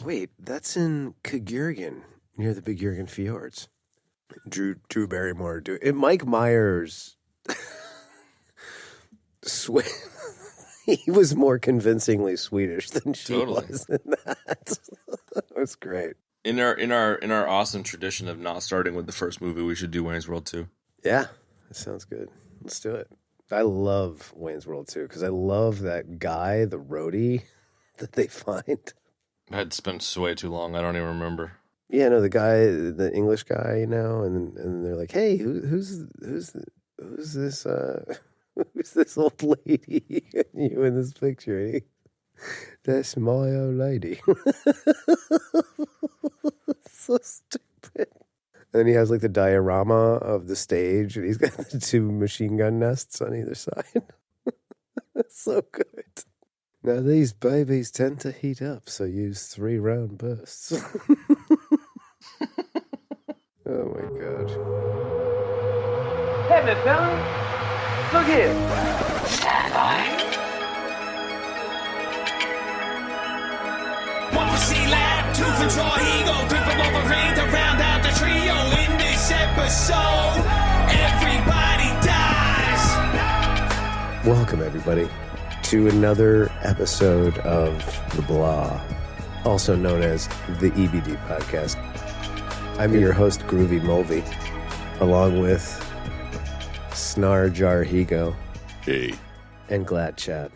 Wait, that's in Kagurgan, near the Big Jurgen Fjords. Drew Barrymore. Mike Myers. He was more convincingly Swedish than she was in that. That was great. In our awesome tradition of not starting with the first movie, we should do Wayne's World 2. Yeah, that sounds good. Let's do it. I love Wayne's World 2 because I love that guy, the roadie, that they find. I had spent way too long. I don't even remember. Yeah, no, the guy, the English guy, and they're like, "Hey, who's this? Who's this old lady? You in this picture? That's my old lady." So stupid. And then he has like the diorama of the stage, and he's got the 2 machine gun nests on either side. That's so good. Now these babies tend to heat up, so use 3 round bursts. Oh my god. Hey, Miss Bella, look here. Stand by. One for C-Lab, 2 for Troy Eagle, 3 for Wolverine to round out the trio in this episode. Everybody dies. Welcome, everybody, to another episode of The Blah, also known as the EBD Podcast. I'm your host, Groovy Mulvey, along with Snar Jar Higo. Hey. And Glad Chat.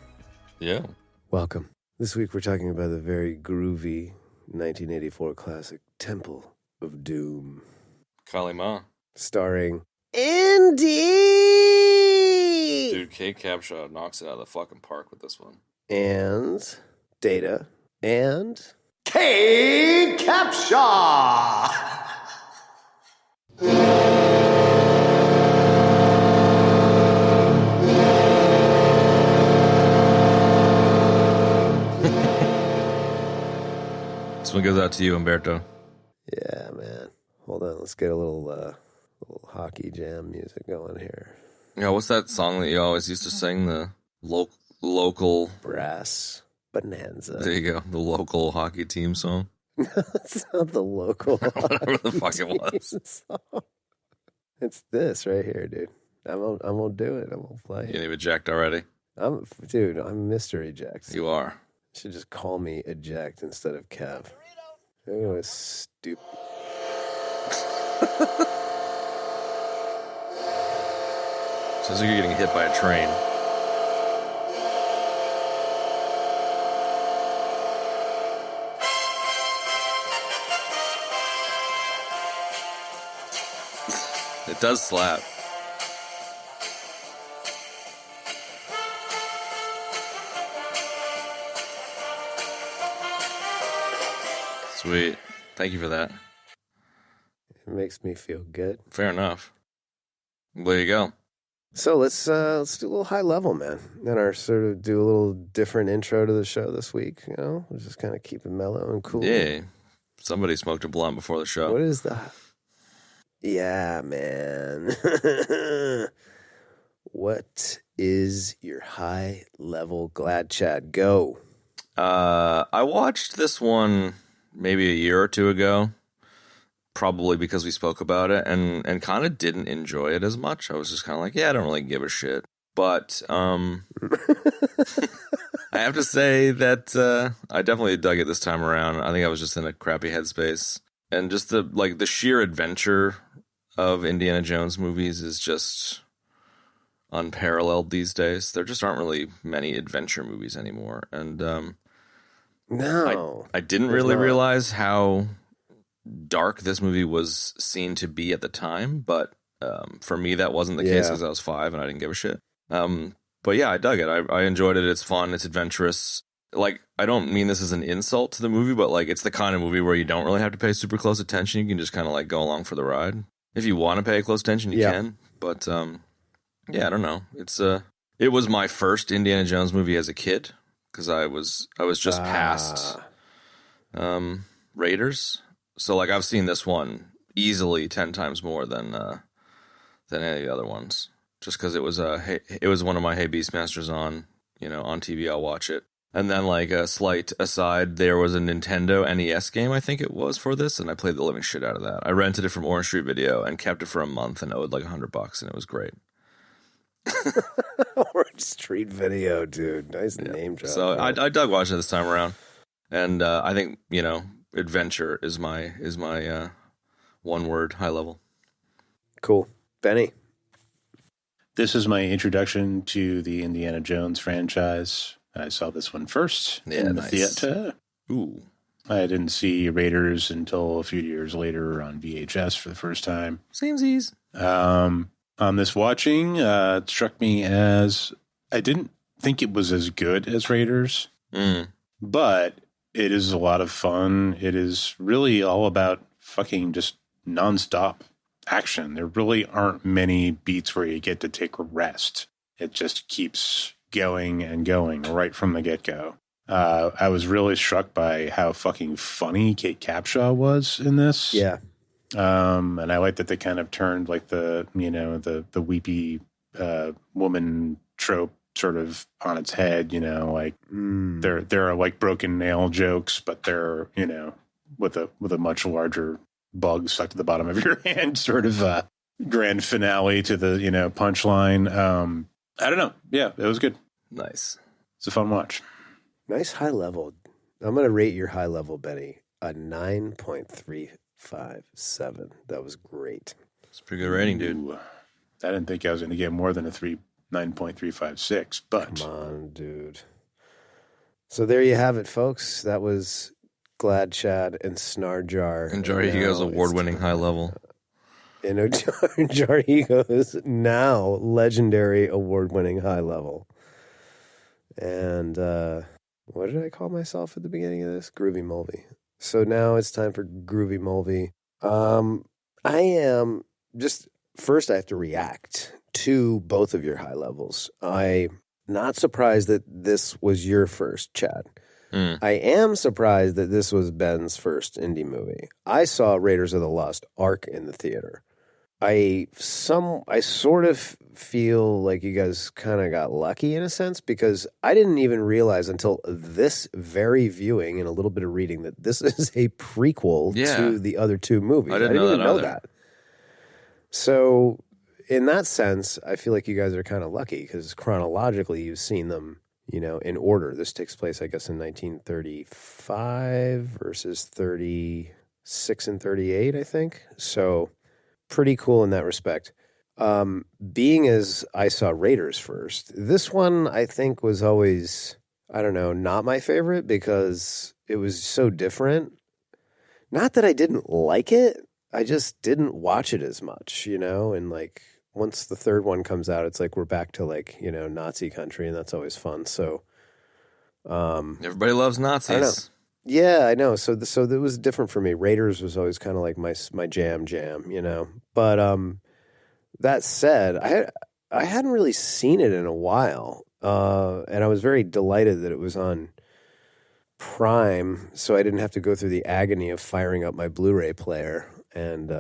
Yeah. Welcome. This week we're talking about the very groovy 1984 classic Temple of Doom. Kalima. Starring Indy! Dude, Kaaaaate Capshaw knocks it out of the fucking park with this one. And Data. And Kaaaaate Capshaw! This one goes out to you, Umberto. yeah, man. Hold on, let's get a little hockey jam music going here. Yeah, what's that song that you always used to sing? The local... Brass Bonanza. There you go. The local hockey team song. It's not the local Whatever the fuck it was. song. It's this right here, dude. I'm gonna do it. I'm gonna play You it. ain't even jacked already? I'm Mr. Eject. You are. Should just call me Eject instead of Kev. It was stupid. Sounds like you're getting hit by a train. It does slap. Sweet. Thank you for that. It makes me feel good. Fair enough. There you go. So let's do a little high level, man. And our sort of do a little different intro to the show this week. You know, we'll just kind of keep it mellow and cool. Yeah. Somebody smoked a blunt before the show. What is that? Yeah, man. What is your high level Glad Chat? Go. I watched this one maybe a year or two ago, probably because we spoke about it, and kind of didn't enjoy it as much. I was just kind of like, yeah, I don't really give a shit. But I have to say that I definitely dug it this time around. I think I was just in a crappy headspace, and just the sheer adventure of Indiana Jones movies is just unparalleled these days. There just aren't really many adventure movies anymore, and No. I didn't really realize how dark this movie was seen to be at the time, but for me that wasn't the case because I was 5 and I didn't give a shit. But yeah, I dug it. I enjoyed it. It's fun. It's adventurous. Like, I don't mean this as an insult to the movie, but like, it's the kind of movie where you don't really have to pay super close attention. You can just kind of like go along for the ride. If you want to pay close attention, you can. But yeah, I don't know. It was my first Indiana Jones movie as a kid because I was just past Raiders. So like, I've seen this one easily 10 times more than any of the other ones. Just because it was one of my Hey Beastmasters on TV, I'll watch it. And then, like, a slight aside, there was a Nintendo NES game, I think it was, for this, and I played the living shit out of that. I rented it from Orange Street Video and kept it for a month and owed like $100, and it was great. Orange Street Video, dude. Nice name drop. So I dug watching it this time around, and I think, you know, adventure is my one word high level. Cool. Benny. This is my introduction to the Indiana Jones franchise. I saw this one first in the theater. Ooh. I didn't see Raiders until a few years later on VHS for the first time. Samesies. On this watching, it struck me as I didn't think it was as good as Raiders, but it is a lot of fun. It is really all about fucking just nonstop action. There really aren't many beats where you get to take a rest. It just keeps going and going right from the get-go. I was really struck by how fucking funny Kate Capshaw was in this. Yeah. And I like that they kind of turned like the weepy woman trope sort of on its head, you know, like there are like broken nail jokes, but they're, you know, with a much larger bug stuck to the bottom of your hand, sort of grand finale to the, you know, punchline. I don't know. Yeah, it was good. Nice. It's a fun watch. Nice high level. I'm going to rate your high level, Benny, a 9.357. That was great. It's a pretty good rating, dude. Ooh, I didn't think I was going to get more than a 9.356, but come on, dude. So there you have it, folks. That was Glad Chad and Snarjar. And Jar Ego's award-winning high level. And Jar Ego's now legendary award-winning high level. And what did I call myself at the beginning of this? Groovy Mulvey. So now it's time for Groovy Mulvey. I am just, first I have to react to both of your high levels. I'm not surprised that this was your first, Chad. I am surprised that this was Ben's first indie movie. I saw Raiders of the Lost Ark in the theater. I sort of feel like you guys kind of got lucky in a sense, because I didn't even realize until this very viewing and a little bit of reading that this is a prequel to the other two movies. I didn't even know that. So in that sense, I feel like you guys are kind of lucky because chronologically you've seen them, you know, in order. This takes place, I guess, in 1935 versus 36 and 38, I think. So pretty cool in that respect. Being as I saw Raiders first, this one I think was always, I don't know, not my favorite because it was so different. Not that I didn't like it, I just didn't watch it as much, you know, and like once the third one comes out, it's like we're back to like, you know, Nazi country, and that's always fun. So everybody loves Nazis. I don't know. Yeah, I know. So that was different for me. Raiders was always kind of like my jam, you know. But that said, I hadn't really seen it in a while, and I was very delighted that it was on Prime, so I didn't have to go through the agony of firing up my Blu-ray player and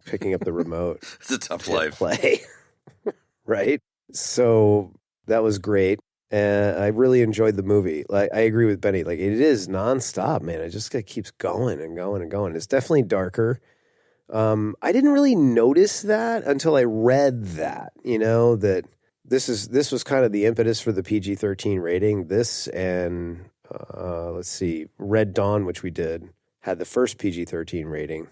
picking up the remote. It's a tough life. Play, right? So that was great. And I really enjoyed the movie. Like, I agree with Benny. Like, it is nonstop, man. It just keeps going and going and going. It's definitely darker. I didn't really notice that until I read that, you know, that this was kind of the impetus for the PG-13 rating. This and, let's see, Red Dawn, which we did, had the first PG-13 rating,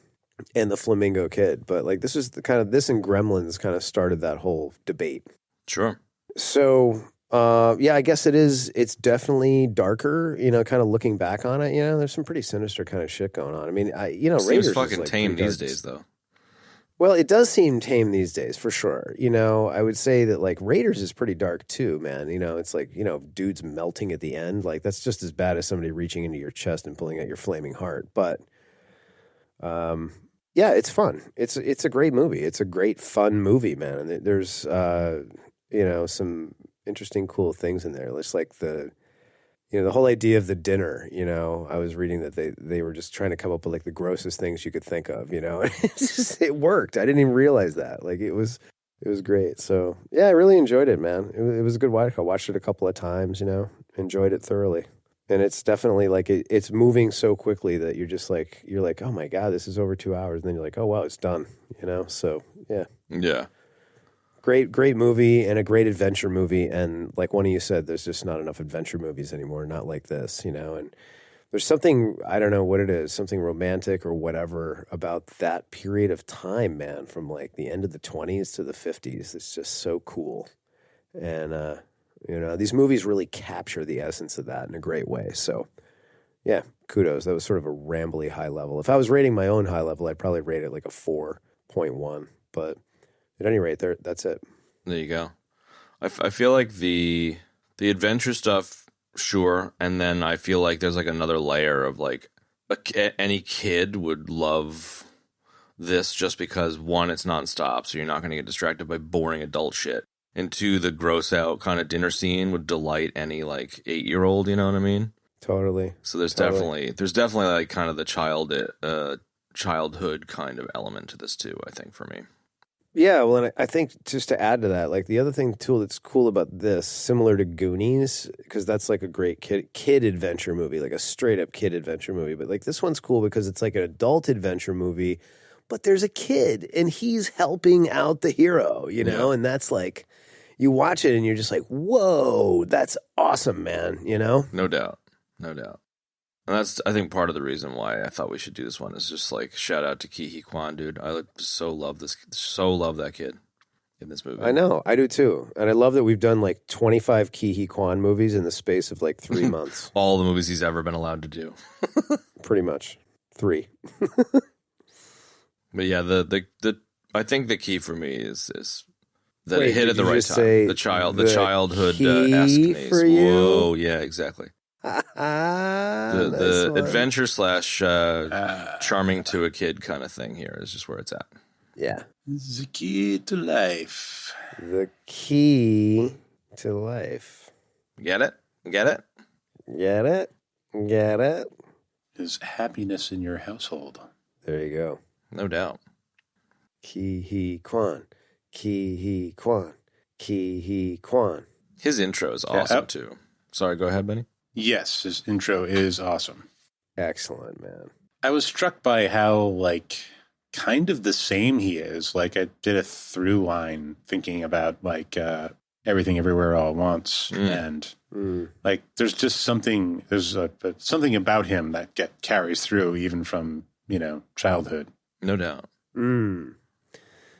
and the Flamingo Kid. But, like, this was this and Gremlins kind of started that whole debate. Sure. So... yeah, I guess it's definitely darker, you know, kind of looking back on it, you know, there's some pretty sinister kind of shit going on. I mean, Raiders seems fucking like tame these days, though. Well, it does seem tame these days, for sure. You know, I would say that, like, Raiders is pretty dark, too, man. You know, it's like, you know, dudes melting at the end. Like, that's just as bad as somebody reaching into your chest and pulling out your flaming heart. But, yeah, it's fun. It's a great movie. It's a great, fun movie, man. And there's, you know, some interesting, cool things in there. It's like the whole idea of the dinner, you know, I was reading that they were just trying to come up with like the grossest things you could think of, you know, it worked. I didn't even realize that. Like it was great. So yeah, I really enjoyed it, man. It was a good watch. I watched it a couple of times, you know, Enjoyed it thoroughly. And it's definitely like it's moving so quickly that you're like, oh my God, this is over 2 hours. And then you're like, oh wow, it's done. So yeah. Yeah. Great movie and a great adventure movie. And like one of you said, there's just not enough adventure movies anymore. Not like this, and there's something, I don't know what it is, something romantic or whatever about that period of time, man, from like the end of the 20s to the 50s. It's just so cool. And, these movies really capture the essence of that in a great way. So, yeah, kudos. That was sort of a rambly high level. If I was rating my own high level, I'd probably rate it like a 4.1. But at any rate, that's it. There you go. I feel like the adventure stuff, sure, and then I feel like there's like another layer of like any kid would love this just because, one, it's nonstop, so you're not going to get distracted by boring adult shit. And two, the gross out kind of dinner scene would delight any like 8-year-old, you know what I mean? Totally. So there's definitely like kind of the childhood kind of element to this too, I think, for me. Yeah, well, and I think just to add to that, like the other thing too that's cool about this, similar to Goonies, because that's like a great kid adventure movie, like a straight up kid adventure movie. But like this one's cool because it's like an adult adventure movie, but there's a kid and he's helping out the hero, Yeah. and that's like, you watch it and you're just like, whoa, that's awesome, man, No doubt. And that's, I think, part of the reason why I thought we should do this one is just like shout out to Ke Huy Quan, dude. I so love that kid in this movie. I know, I do too. And I love that we've done like 25 Ke Huy Quan movies in the space of like 3 months. All the movies he's ever been allowed to do. Pretty much. 3. But yeah, the I think the key for me is that Wait, it hit did at the you right just time. say The the childhood key esque. for you? Whoa, yeah, exactly. Nice The one. adventure / charming to a kid kind of thing here is just where it's at. Yeah. The key to life. The key to life. Get it? Get it? Is happiness in your household. There you go. No doubt. Ke Huy Quan. Ke Huy Quan. Ke Huy Quan. His intro is awesome too. Sorry, go ahead, Benny. Yes, his intro is awesome. Excellent, man. I was struck by how, like, kind of the same he is. Like, I did a through line thinking about, like, Everything Everywhere All at Once. And, like, there's just something, something about him that carries through even from, childhood. No doubt.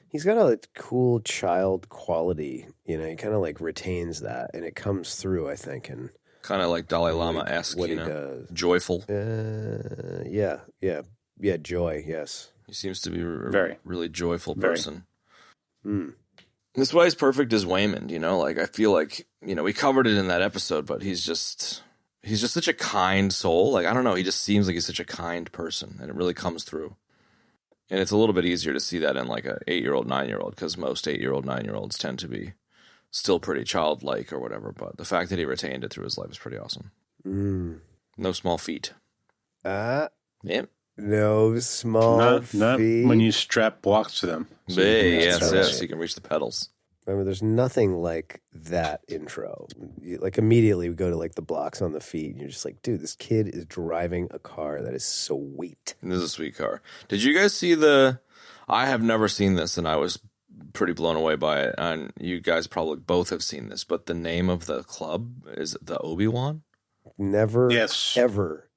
He's got a cool child quality. He kind of, like, retains that, and it comes through, I think, and Kind of like Dalai Lama-esque, what he does. Joyful. Yeah, joy, yes. He seems to be Very. really joyful Very. person. That's why he's perfect as Waymond, Like, I feel like, we covered it in that episode, but he's just such a kind soul. Like, I don't know, he just seems like he's such a kind person, and it really comes through. And it's a little bit easier to see that in, like, a 8-year-old, 9-year-old, because most 8-year-old, 9-year-olds tend to be still pretty childlike or whatever, but the fact that he retained it through his life is pretty awesome. No small feat. Yep. No small feet. Not when you strap blocks to them. So yes, you can reach the pedals. Remember, there's nothing like that intro. Like, immediately we go to, like, the blocks on the feet, and you're just like, dude, this kid is driving a car that is sweet. This is a sweet car. Did you guys see I have never seen this, and I was pretty blown away by it, and you guys probably both have seen this, but the name of the club is the Obi-Wan? Never, Yes. ever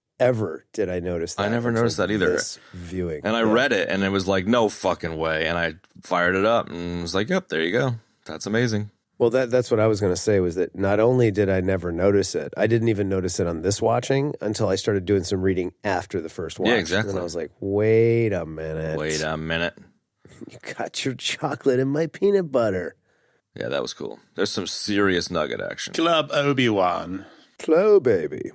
did I notice that. I never noticed that either. This viewing. And I read it, and it was like, no fucking way. And I fired it up, and was like, yep, there you go. That's amazing. Well, that's what I was going to say, was that not only did I never notice it, I didn't even notice it on this watching until I started doing some reading after the first watch. Yeah, exactly. And I was like, wait a minute. You got your chocolate in my peanut butter. Yeah, that was cool. There's some serious nugget action. Club Obi-Wan. Hello, baby.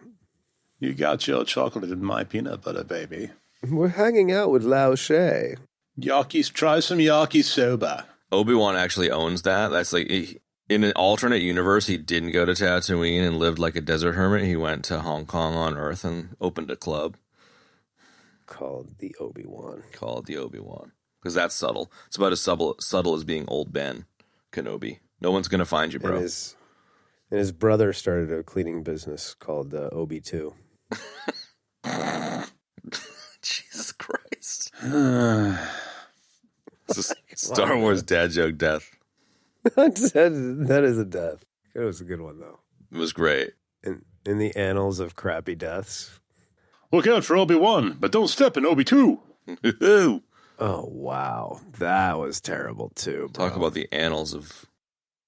You got your chocolate in my peanut butter, baby. We're hanging out with Lao She. Yakis, try some yakisoba. Obi-Wan actually owns that. That's like, in an alternate universe, he didn't go to Tatooine and lived like a desert hermit. He went to Hong Kong on Earth and opened a club. Called the Obi-Wan. Because that's subtle. It's about as subtle as being old Ben Kenobi. No one's going to find you, bro. And his brother started a cleaning business called OB2. Jesus Christ. It's a Star Wars dad joke death. That is a death. It was a good one, though. It was great. In the annals of crappy deaths. Look out for Obi-Wan, but don't step in Obi-2. Oh, wow. That was terrible, too, bro. Talk about the annals of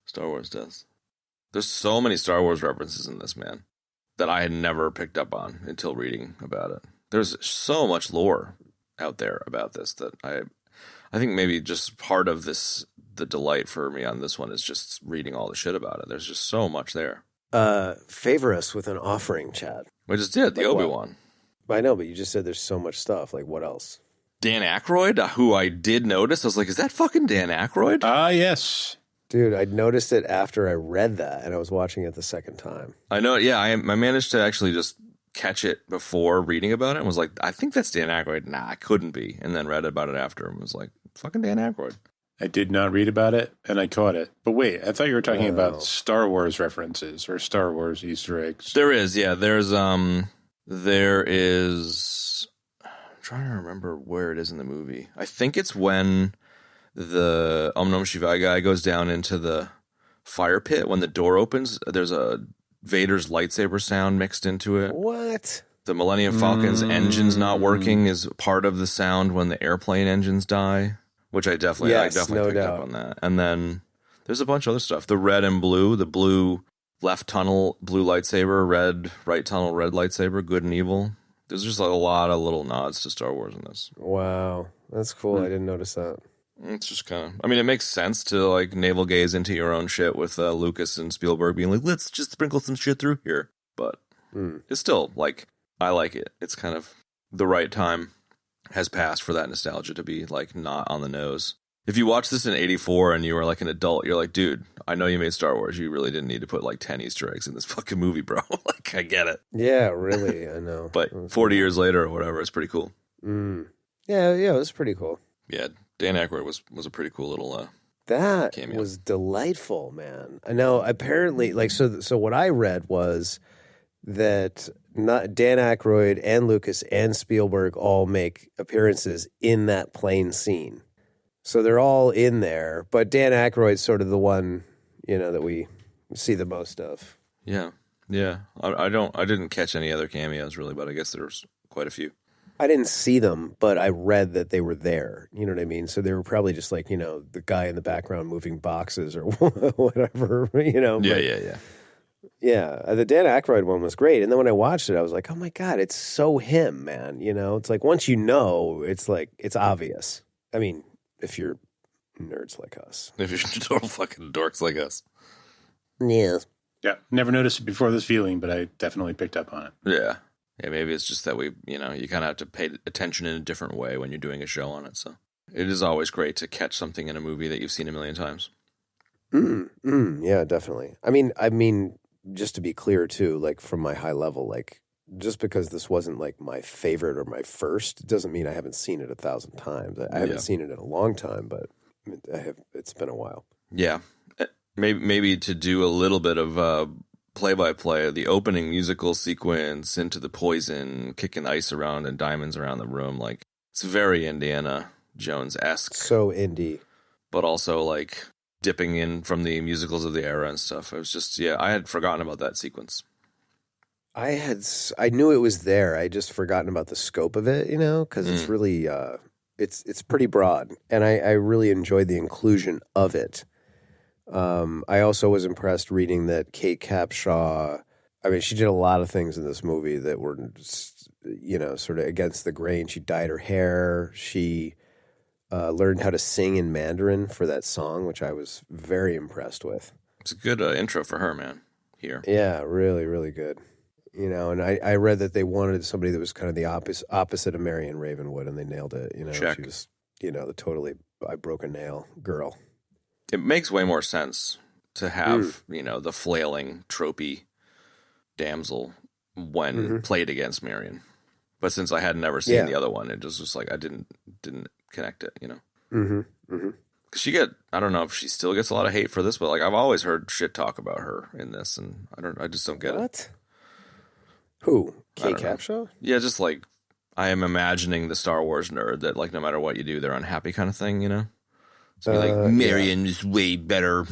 Star Wars deaths. There's so many Star Wars references in this, man, that I had never picked up on until reading about it. There's so much lore out there about this that I think maybe just part of this, the delight for me on this one is just reading all the shit about it. There's just so much there. Favor us with an offering, Chad. We just did, the Obi-Wan. I know, but you just said there's so much stuff. Like, what else? Dan Aykroyd, who I did notice. I was like, is that fucking Dan Aykroyd? Yes. Dude, I noticed it after I read that, and I was watching it the second time. I know, yeah. I managed to actually just catch it before reading about it and was like, I think that's Dan Aykroyd. Nah, it couldn't be. And then read about it after and was like, fucking Dan Aykroyd. I did not read about it, and I caught it. But wait, I thought you were talking about Star Wars references or Star Wars Easter eggs. There is, yeah. There is... I'm trying to remember where it is in the movie. I think it's when the Om Nom Shivai guy goes down into the fire pit. When the door opens, there's a Vader's lightsaber sound mixed into it. What? The Millennium Falcon's engine's not working is part of the sound when the airplane engines die, which I definitely picked up on that. And then there's a bunch of other stuff. The red and blue, the blue left tunnel, blue lightsaber, red right tunnel, red lightsaber, good and evil. There's just a lot of little nods to Star Wars in this. Wow. That's cool. I didn't notice that. It's just kind of, I mean, it makes sense to like navel gaze into your own shit with Lucas and Spielberg being like, let's just sprinkle some shit through here. But it's still like, I like it. It's kind of the right time has passed for that nostalgia to be like not on the nose. If you watch this in 84 and you were like an adult, you're like, dude, I know you made Star Wars. You really didn't need to put like 10 Easter eggs in this fucking movie, bro. Like, I get it. Yeah, really. I know. But 40 years later or whatever, it's pretty cool. Yeah, it was pretty cool. Yeah, Dan Aykroyd was a pretty cool little that cameo. Was delightful, man. I know. Apparently, like, so what I read was that not Dan Aykroyd and Lucas and Spielberg all make appearances in that plane scene. So they're all in there, but Dan Aykroyd's sort of the one, that we see the most of. Yeah. I didn't catch any other cameos really, but I guess there's quite a few. I didn't see them, but I read that they were there. You know what I mean? So they were probably just like, the guy in the background moving boxes or whatever, Yeah. Yeah, the Dan Aykroyd one was great. And then when I watched it, I was like, oh my God, it's so him, man. It's like once it's like, it's obvious. I mean, if you're nerds like us. If you're total fucking dorks like us. Yeah. Yeah, never noticed it before this viewing, but I definitely picked up on it. Yeah. Yeah, maybe it's just that we, you kind of have to pay attention in a different way when you're doing a show on it. So it is always great to catch something in a movie that you've seen a million times. Yeah, definitely. I mean, just to be clear too, like from my high level, like just because this wasn't like my favorite or my first, doesn't mean I haven't seen it 1,000 times. I haven't seen it in a long time, but it's been a while. Yeah. Maybe to do a little bit of play-by-play, the opening musical sequence into the poison, kicking ice around and diamonds around the room, like it's very Indiana Jones-esque. So indie. But also like dipping in from the musicals of the era and stuff. It was just, I had forgotten about that sequence. I knew it was there. I just forgotten about the scope of it, because it's really, it's pretty broad. And I really enjoyed the inclusion of it. I also was impressed reading that Kaaaaate Capshaw, I mean, she did a lot of things in this movie that were, sort of against the grain. She dyed her hair. She learned how to sing in Mandarin for that song, which I was very impressed with. It's a good intro for her, man, here. Yeah, really, really good. And I read that they wanted somebody that was kind of the opposite of Marion Ravenwood, and they nailed it. Check. She was, the totally I broke a nail girl. It makes way more sense to have, the flailing, tropey damsel when played against Marion. But since I had never seen the other one, it just was like I didn't connect it, I don't know if she still gets a lot of hate for this, but like I've always heard shit talk about her in this, and I just don't get it. What? Who? Kaaaaate Capshaw? Yeah, just like I am imagining the Star Wars nerd that like no matter what you do, they're unhappy kind of thing, you know? So like Marion is way better.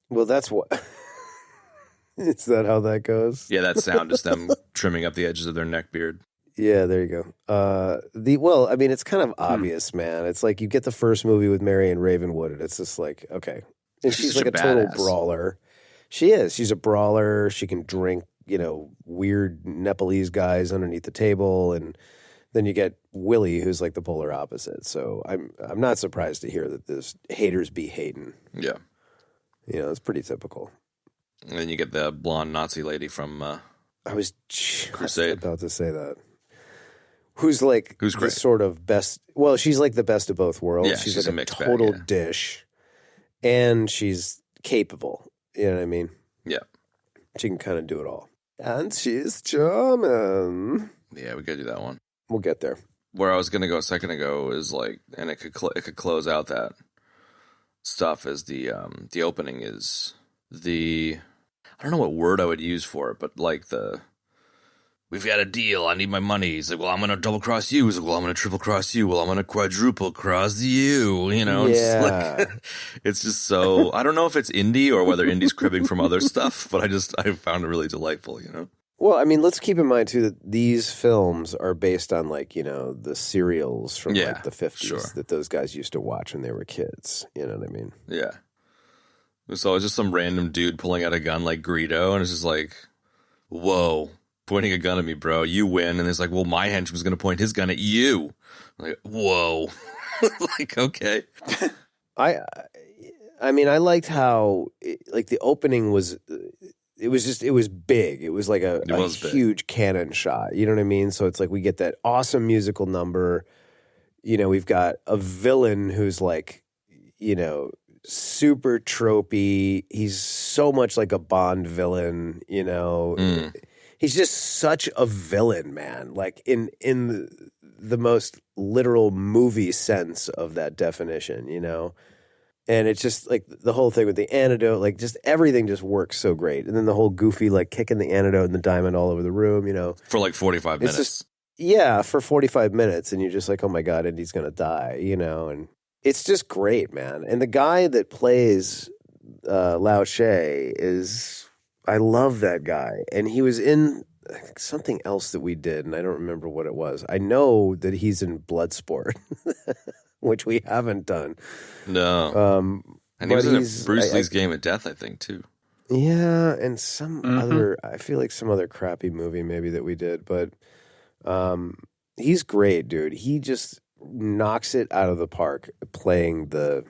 Well, that's what. Is that how that goes? Yeah, that sound is them trimming up the edges of their neck beard. Yeah, there you go. Well, I mean, it's kind of obvious, man. It's like you get the first movie with Marion Ravenwood, and it's just like, okay. And she's like a total brawler. She is. She's a brawler. She can drink, weird Nepalese guys underneath the table, and then you get Willie, who's like the polar opposite. So I'm not surprised to hear that this haters be hating. Yeah. It's pretty typical. And then you get the blonde Nazi lady from I was Crusade. about to say that. Who's great. The sort of best. Well, she's like the best of both worlds. Yeah, she's like a total dish, and she's capable. You know what I mean? Yeah. She can kind of do it all. And she's charming. Yeah, we gotta do that one. We'll get there. Where I was gonna go a second ago is like, and it could close out that stuff as the opening is I don't know what word I would use for it, but like we've got a deal. I need my money. He's like, well, I'm going to double cross you. He's like, well, I'm going to triple cross you. Well, I'm going to quadruple cross you. Yeah. It's just so, I don't know if it's indie or whether indie's cribbing from other stuff, but I found it really delightful, Well, I mean, let's keep in mind, too, that these films are based on, like, the serials from, like, the 50s that those guys used to watch when they were kids. You know what I mean? Yeah. So it's just some random dude pulling out a gun like Greedo, and it's just like, whoa, pointing a gun at me, bro. You win. And it's like, well, my henchman's going to point his gun at you. I'm like, whoa. Like, okay. I mean, I liked how, the opening was... It was big. It was like a huge cannon shot. You know what I mean? So it's like we get that awesome musical number. We've got a villain who's like, super tropey. He's so much like a Bond villain, He's just such a villain, man. Like in the most literal movie sense of that definition, And it's just like the whole thing with the antidote, like just everything just works so great. And then the whole goofy, like kicking the antidote and the diamond all over the room, For like 45 minutes. For 45 minutes. And you're just like, oh my God, Indy's going to die, and it's just great, man. And the guy that plays Lao She I love that guy. And he was in something else that we did, and I don't remember what it was. I know that he's in Bloodsport, which we haven't done. No. And he was in Bruce Lee's Game of Death, I think, too. Yeah, and some other, I feel like some other crappy movie maybe that we did. But he's great, dude. He just knocks it out of the park playing the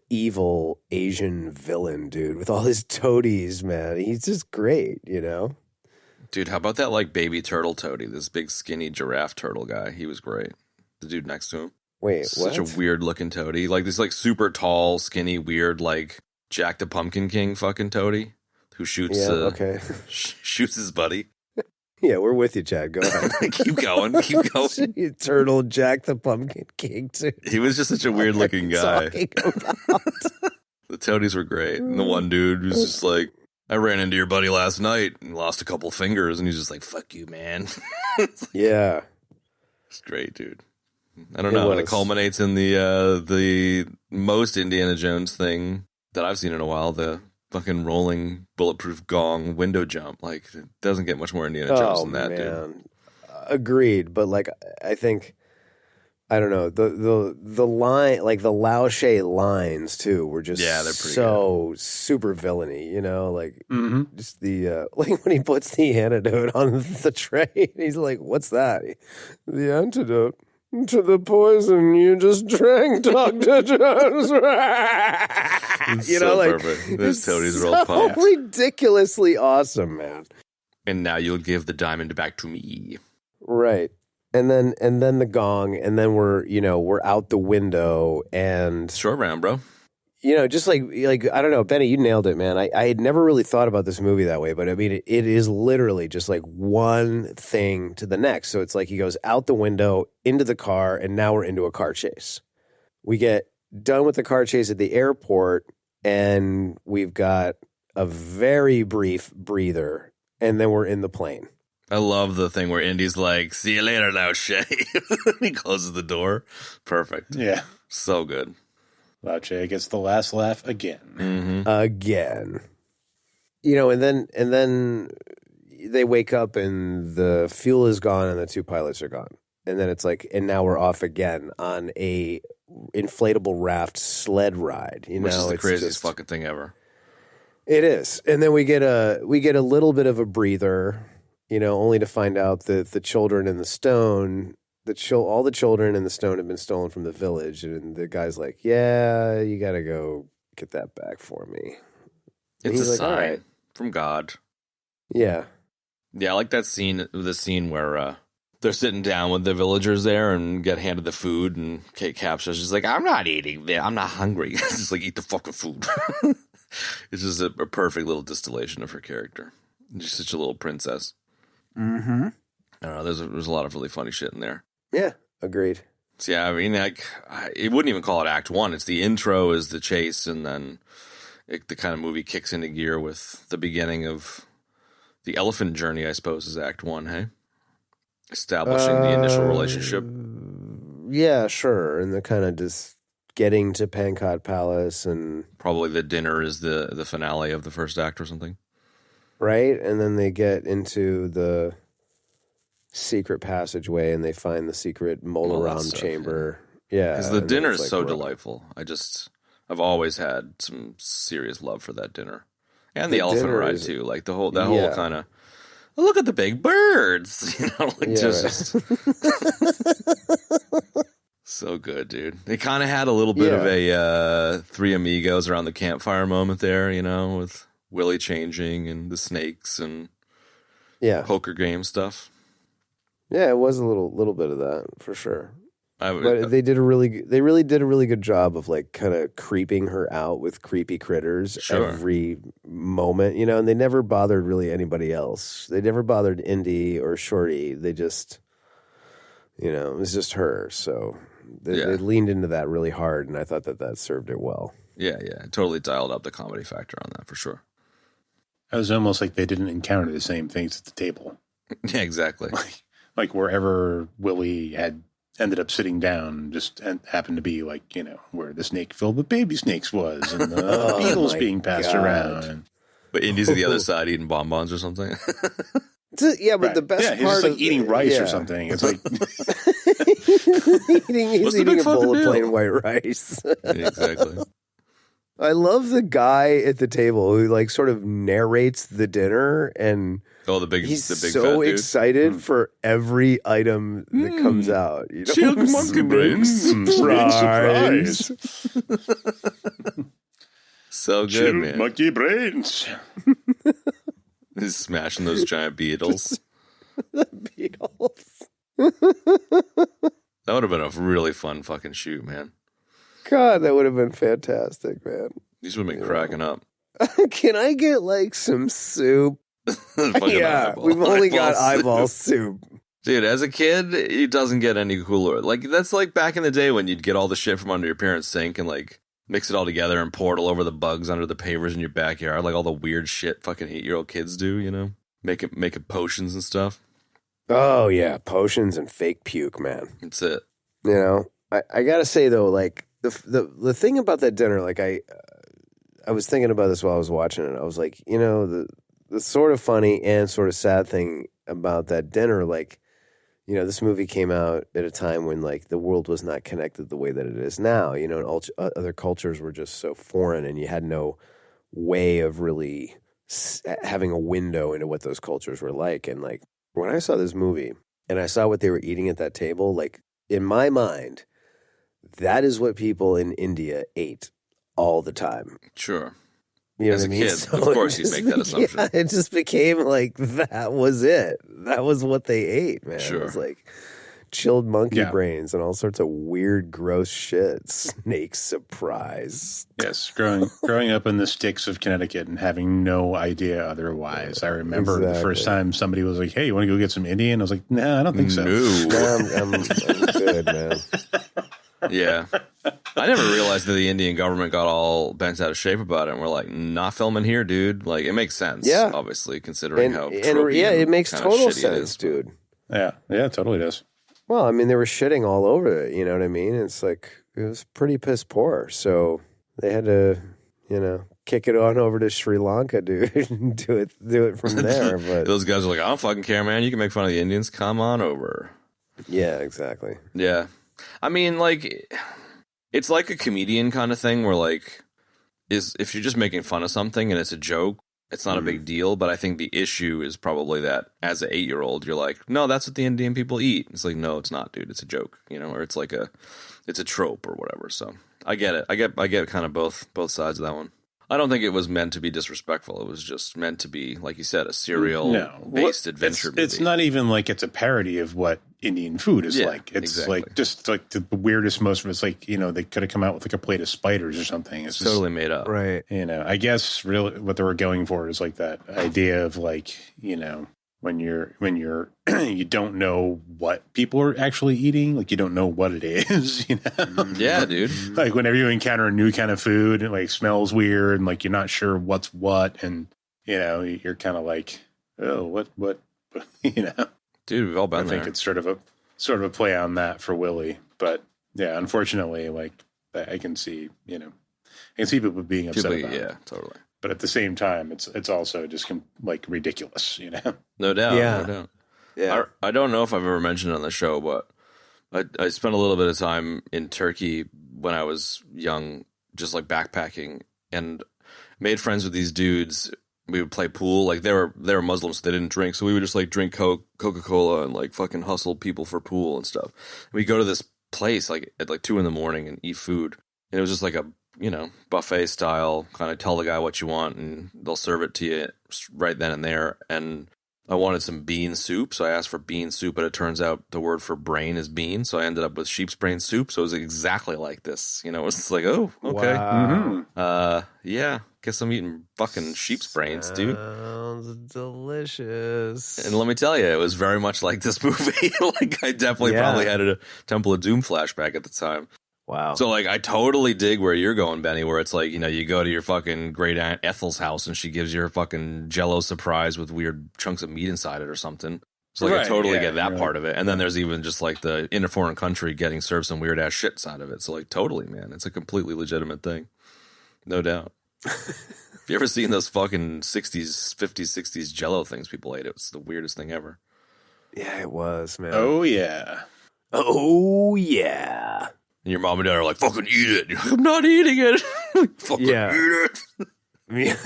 evil Asian villain, dude, with all his toadies, man. He's just great, Dude, how about that like baby turtle toady? This big skinny giraffe turtle guy. He was great. The dude next to him. Wait, such what? a weird looking toady. Like this like super tall, skinny, weird like Jack the Pumpkin King fucking toady who shoots shoots his buddy. Yeah, we're with you, Chad. Go ahead. Keep going. Turtle Jack the Pumpkin King, too. He was just such a weird looking guy. The toadies were great. And the one dude was just like, I ran into your buddy last night and lost a couple fingers. And he's just like, fuck you, man. Yeah. It's great, dude. I don't know. And it culminates in the most Indiana Jones thing that I've seen in a while, the fucking rolling bulletproof gong window jump. Like, it doesn't get much more Indiana Jones than that, dude. Agreed, but like I think I don't know, the line, like the Lao She lines too were just they're pretty so super villainy, like just the like when he puts the antidote on the tray, he's like, "What's that?" The antidote to the poison you just drank, Dr. Jones. Perfect. Those toadies are all pumped. Ridiculously awesome, man. And now you'll give the diamond back to me. Right. And then the gong, and then we're out the window, and short round, bro. Just like I don't know, Benny, you nailed it, man. I had never really thought about this movie that way, but I mean, it is literally just like one thing to the next. So it's like he goes out the window into the car, and now we're into a car chase. We get done with the car chase at the airport, and we've got a very brief breather, and then we're in the plane. I love the thing where Indy's like, "See you later now, Shay." He closes the door. Perfect. Yeah. So good. Shay gets the last laugh again. Mm-hmm. Again. You know, and then they wake up and the fuel is gone and the two pilots are gone. And then it's like, and now we're off again on a inflatable raft sled ride. You Which know, is the it's craziest fucking thing ever. It is. And then we get a little bit of a breather, you know, only to find out that the children in the stone, all the children in the stone have been stolen from the village. And the guy's like, yeah, you got to go get that back for me. And It's a he's like, sign all right. from God. Yeah. Yeah, I like that scene, the scene where they're sitting down with the villagers there and get handed the food, and Kate Capshaw's just like, I'm not eating that. I'm not hungry. It's just like, eat the fucking food. It's just a perfect little distillation of her character. She's such a little princess. Mm-hmm. I don't know. There's a lot of really funny shit in there. Yeah, agreed. So yeah, I mean, like, it wouldn't even call it Act 1. It's the intro is the chase, and then the kind of movie kicks into gear with the beginning of the elephant journey, I suppose, is Act 1, hey? Establishing the initial relationship. Yeah, sure. And they're kind of just getting to Pankot Palace, and Probably the dinner is the finale of the first act or something. right? And then they get into the secret passageway and they find the secret Molaram chamber. Yeah. Because the and dinner it's is like, so wow. delightful. I've always had some serious love for that dinner. And the elephant dinner ride, is- too. Like, the whole Yeah. kind of, look at the big birds. You know, like, Yeah, just so good, dude. They kind of had a little bit of a Three Amigos around the campfire moment there, you know, with Willie changing and the snakes and Yeah. poker game stuff. Yeah, it was a little bit of that for sure. But But they really did a really good job of like kind of creeping her out with creepy critters Sure. every moment, you know, and they never bothered really anybody else. They never bothered Indy or Shorty. They just, you know, it was just her. So they leaned into that really hard, and I thought that served it well. yeah, totally dialed up the comedy factor on that for sure. It was almost like they didn't encounter the same things at the table. Yeah, exactly. Like wherever Willie had ended up sitting down, just happened to be like, you know, where the snake filled with baby snakes was, and the beetles my being passed God. around. But Indy's at the other side eating bonbons or something. Yeah, but Right. the best yeah, part he's just like of eating rice yeah. or something. It's like, he's What's the eating big a bowl fucking of deal? plain white rice. Yeah, exactly. I love the guy at the table who like sort of narrates the dinner, and Oh, the big he's fat so dude. excited for every item that comes out. You know? Chilled monkey brains. Surprise. So good, chilled man. monkey brains. He's smashing those giant beetles. Beatles. That would have been a really fun fucking shoot, man. God, that would have been fantastic, man. These would have been cracking up. Can I get like some soup? Fucking Yeah, eyeball. we've only got Eyeball eyeball soup. soup. Dude, as a kid, it doesn't get any cooler. Like, that's like back in the day when you'd get all the shit from under your parents' sink and like mix it all together and pour it all over the bugs under the pavers in your backyard. Like all the weird shit fucking 8-year-old kids do, you know? Making potions and stuff. Oh yeah, potions and fake puke, man. That's it. You know, I gotta say though, like the thing about that dinner, like I was thinking about this while I was watching it. I was like, you know, the sort of funny and sort of sad thing about that dinner, like, you know, this movie came out at a time when like the world was not connected the way that it is now. You know, and other cultures were just so foreign, and you had no way of really having a window into what those cultures were like. And like when I saw this movie and I saw what they were eating at that table, like in my mind, that is what people in India ate all the time. Sure. You know As what a I mean? kid, So of course it you'd make that just- assumption. Yeah, it just became like that was it. That was what they ate, man. Sure. It was like chilled monkey Yeah. brains and all sorts of weird, gross shit. Snake surprise. Yes, growing up in the sticks of Connecticut and having no idea otherwise. I remember the first Exactly. time somebody was like, "Hey, you want to go get some Indian?" I was like, "No, I don't think so." No. No, I'm good, man. Yeah. I never realized that the Indian government got all bent out of shape about it. And we're like, not filming here, dude. Like, it makes sense, obviously, considering how tropey it makes shitty total it sense, is, dude. Yeah, it totally does. Well, I mean, they were shitting all over it, you know what I mean? It's like, it was pretty piss poor. So they had to, kick it on over to Sri Lanka, dude, and do it from there. But those guys are like, I don't fucking care, man. You can make fun of the Indians. Come on over. Yeah, exactly. Yeah. I mean, like, it's like a comedian kind of thing where, like, if you're just making fun of something and it's a joke, it's not a big deal. But I think the issue is probably that as an 8-year-old, you're like, no, that's what the Indian people eat. It's like, no, it's not, dude. It's a joke, or it's like it's a trope or whatever. So I get it. I get kind of both sides of that one. I don't think it was meant to be disrespectful. It was just meant to be, like you said, a serial-based adventure movie. It's not even like it's a parody of what Indian food is like. It's like just like the weirdest, most of it's like, they could have come out with like a plate of spiders or something. It's totally made up. Right. I guess really what they were going for is like that idea of like, when you're you don't know what people are actually eating, like you don't know what it is, Yeah, dude. Like whenever you encounter a new kind of food and like smells weird and like you're not sure what's what, and you're kind of like, oh, what Dude, we've all been there. I think it's sort of a play on that for Willie, but yeah, unfortunately, like I can see people being upset about it. Yeah, totally. But at the same time, it's also just like ridiculous, No doubt. Yeah. No doubt. Yeah. I don't know if I've ever mentioned it on the show, but I spent a little bit of time in Turkey when I was young, just like backpacking, and made friends with these dudes. We would play pool. Like they were Muslims, so they didn't drink, so we would just like drink Coca-Cola and like fucking hustle people for pool and stuff. And we'd go to this place like at like 2 a.m. and eat food, and it was just like a buffet style, kind of tell the guy what you want and they'll serve it to you right then and there. And I wanted some bean soup, so I asked for bean soup, but it turns out the word for brain is bean, so I ended up with sheep's brain soup. So it was exactly like this, it's like, oh, okay. Wow. Yeah, guess I'm eating fucking sheep's brains, dude. Sounds delicious. And let me tell you, it was very much like this movie. Like I definitely probably had a Temple of Doom flashback at the time. Wow. So, like, I totally dig where you're going, Benny, where it's like, you go to your fucking great aunt Ethel's house and she gives you a fucking Jell-O surprise with weird chunks of meat inside it or something. So, like, I totally get that part of it. And then there's even just, like, the in a foreign country getting served some weird-ass shit side of it. So, like, totally, man. It's a completely legitimate thing. No doubt. Have you ever seen those fucking 60s, 50s, 60s Jell-O things people ate? It was the weirdest thing ever. Yeah, it was, man. Oh, yeah. Oh, yeah. And your mom and dad are like, fucking eat it. You're like, I'm not eating it. Fucking eat it.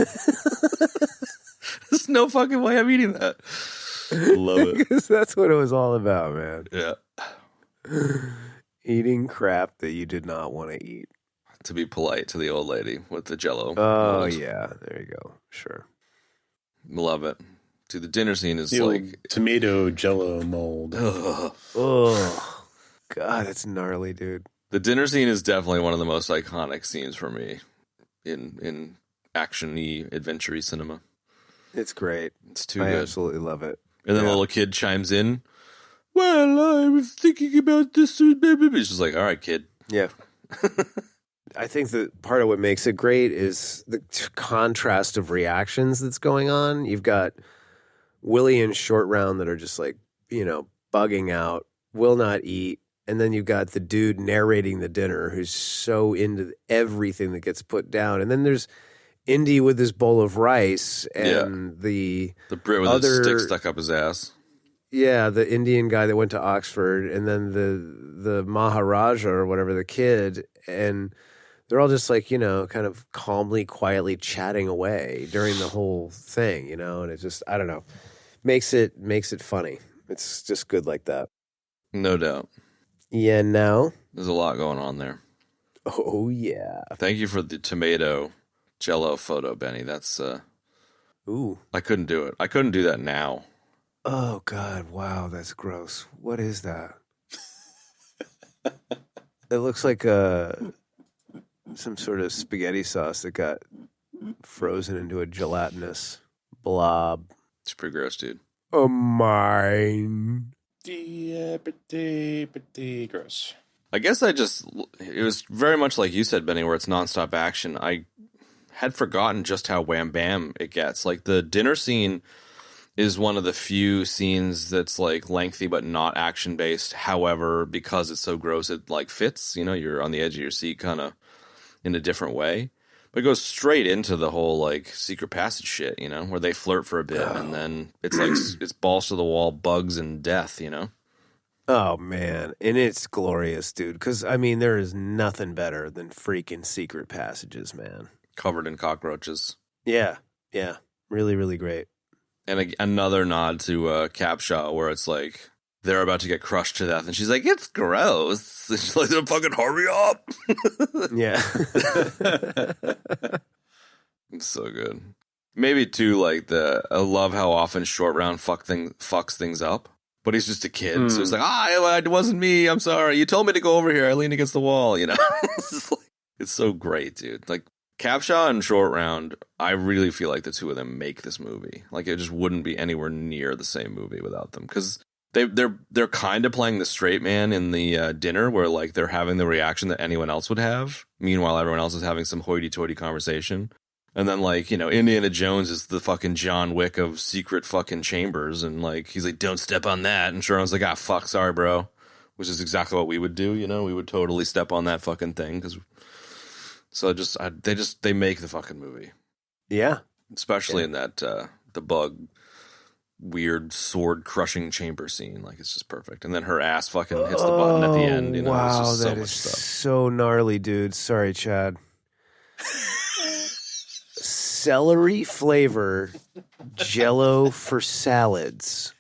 There's no fucking way I'm eating that. Love it. Because that's what it was all about, man. Yeah. Eating crap that you did not want to eat. To be polite to the old lady with the Jell-O. Oh, mold. yeah. There you go. Sure. Love it. Dude, the dinner scene is The like... old tomato Jell-O mold. Oh, God, that's gnarly, dude. The dinner scene is definitely one of the most iconic scenes for me in action-y, adventure-y cinema. It's great. It's too I good. absolutely love it. And then the little kid chimes in, well, I was thinking about this. It's just like, all right, kid. Yeah. I think that part of what makes it great is the contrast of reactions that's going on. You've got Willie and Short Round that are just like, bugging out, will not eat. And then you've got the dude narrating the dinner who's so into everything that gets put down. And then there's Indy with this bowl of rice and the Brit with a stick stuck up his ass. Yeah, the Indian guy that went to Oxford, and then the Maharaja or whatever, the kid, and they're all just like, kind of calmly, quietly chatting away during the whole thing, and it just, I don't know, makes it funny. It's just good like that. No doubt. Yeah, no. There's a lot going on there. Oh, yeah. Thank you for the tomato Jell-O photo, Benny. That's, Ooh. I couldn't do it. I couldn't do that now. Oh, God. Wow, that's gross. What is that? It looks like some sort of spaghetti sauce that got frozen into a gelatinous blob. It's pretty gross, dude. Oh, mine. Pretty gross. I guess it was very much like you said, Benny, where it's nonstop action. I had forgotten just how wham bam it gets. Like the dinner scene is one of the few scenes that's like lengthy but not action based. However, because it's so gross, it like fits. You know, you're on the edge of your seat, kind of in a different way. But it goes straight into the whole like secret passage shit. You know, where they flirt for a bit and then it's like it's balls to the wall, bugs and death. You know. Oh, man. And it's glorious, dude. Because, I mean, there is nothing better than freaking secret passages, man. Covered in cockroaches. Yeah. Yeah. Really, really great. And another nod to Capshaw, where it's like they're about to get crushed to death. And she's like, it's gross. And she's like, fucking hurry up. Yeah. It's so good. Maybe, too, like, I love how often Short Round fucks things up. But he's just a kid, so he's like, it wasn't me, I'm sorry. You told me to go over here, I leaned against the wall, you know? It's so great, dude. Like, Capshaw and Short Round, I really feel like the two of them make this movie. Like, it just wouldn't be anywhere near the same movie without them. Because they're kind of playing the straight man in the dinner, where, like, they're having the reaction that anyone else would have. Meanwhile, everyone else is having some hoity-toity conversation. And then, like, you know, Indiana Jones is the fucking John Wick of secret fucking chambers. And, like, he's like, don't step on that. And Sharon's like, fuck, sorry, bro. Which is exactly what we would do, you know? We would totally step on that fucking thing. They make the fucking movie. Yeah. Especially in that, the bug, weird sword-crushing chamber scene. Like, it's just perfect. And then her ass fucking hits the button at the end. You know, wow, it's just so that much is stuff. so gnarly, dude. Sorry, Chad. Celery flavor Jello for salads.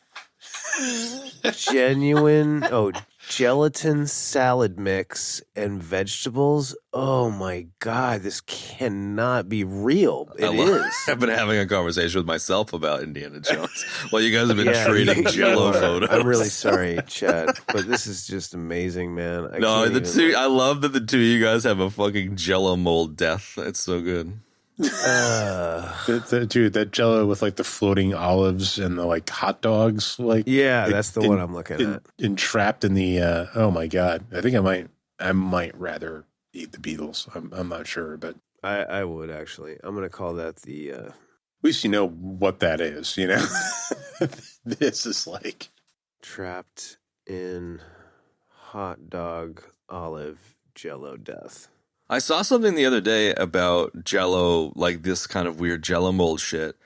Gelatin salad mix and vegetables. Oh my God, this cannot be real. It is. I've been having a conversation with myself about Indiana Jones while you guys have been trading Jello photos. I'm really sorry, Chad, but this is just amazing, man. I love that the two of you guys have a fucking Jello mold death. It's so good. Dude, that Jello with like the floating olives and the like hot dogs, like that's the one I'm looking at. Entrapped in the oh my God, I think I might rather eat the Beatles. I'm not sure, but I would actually. I'm gonna call that the. At least you know what that is, you know. This is like trapped in hot dog olive Jello death. I saw something the other day about Jello, like this kind of weird Jello mold shit,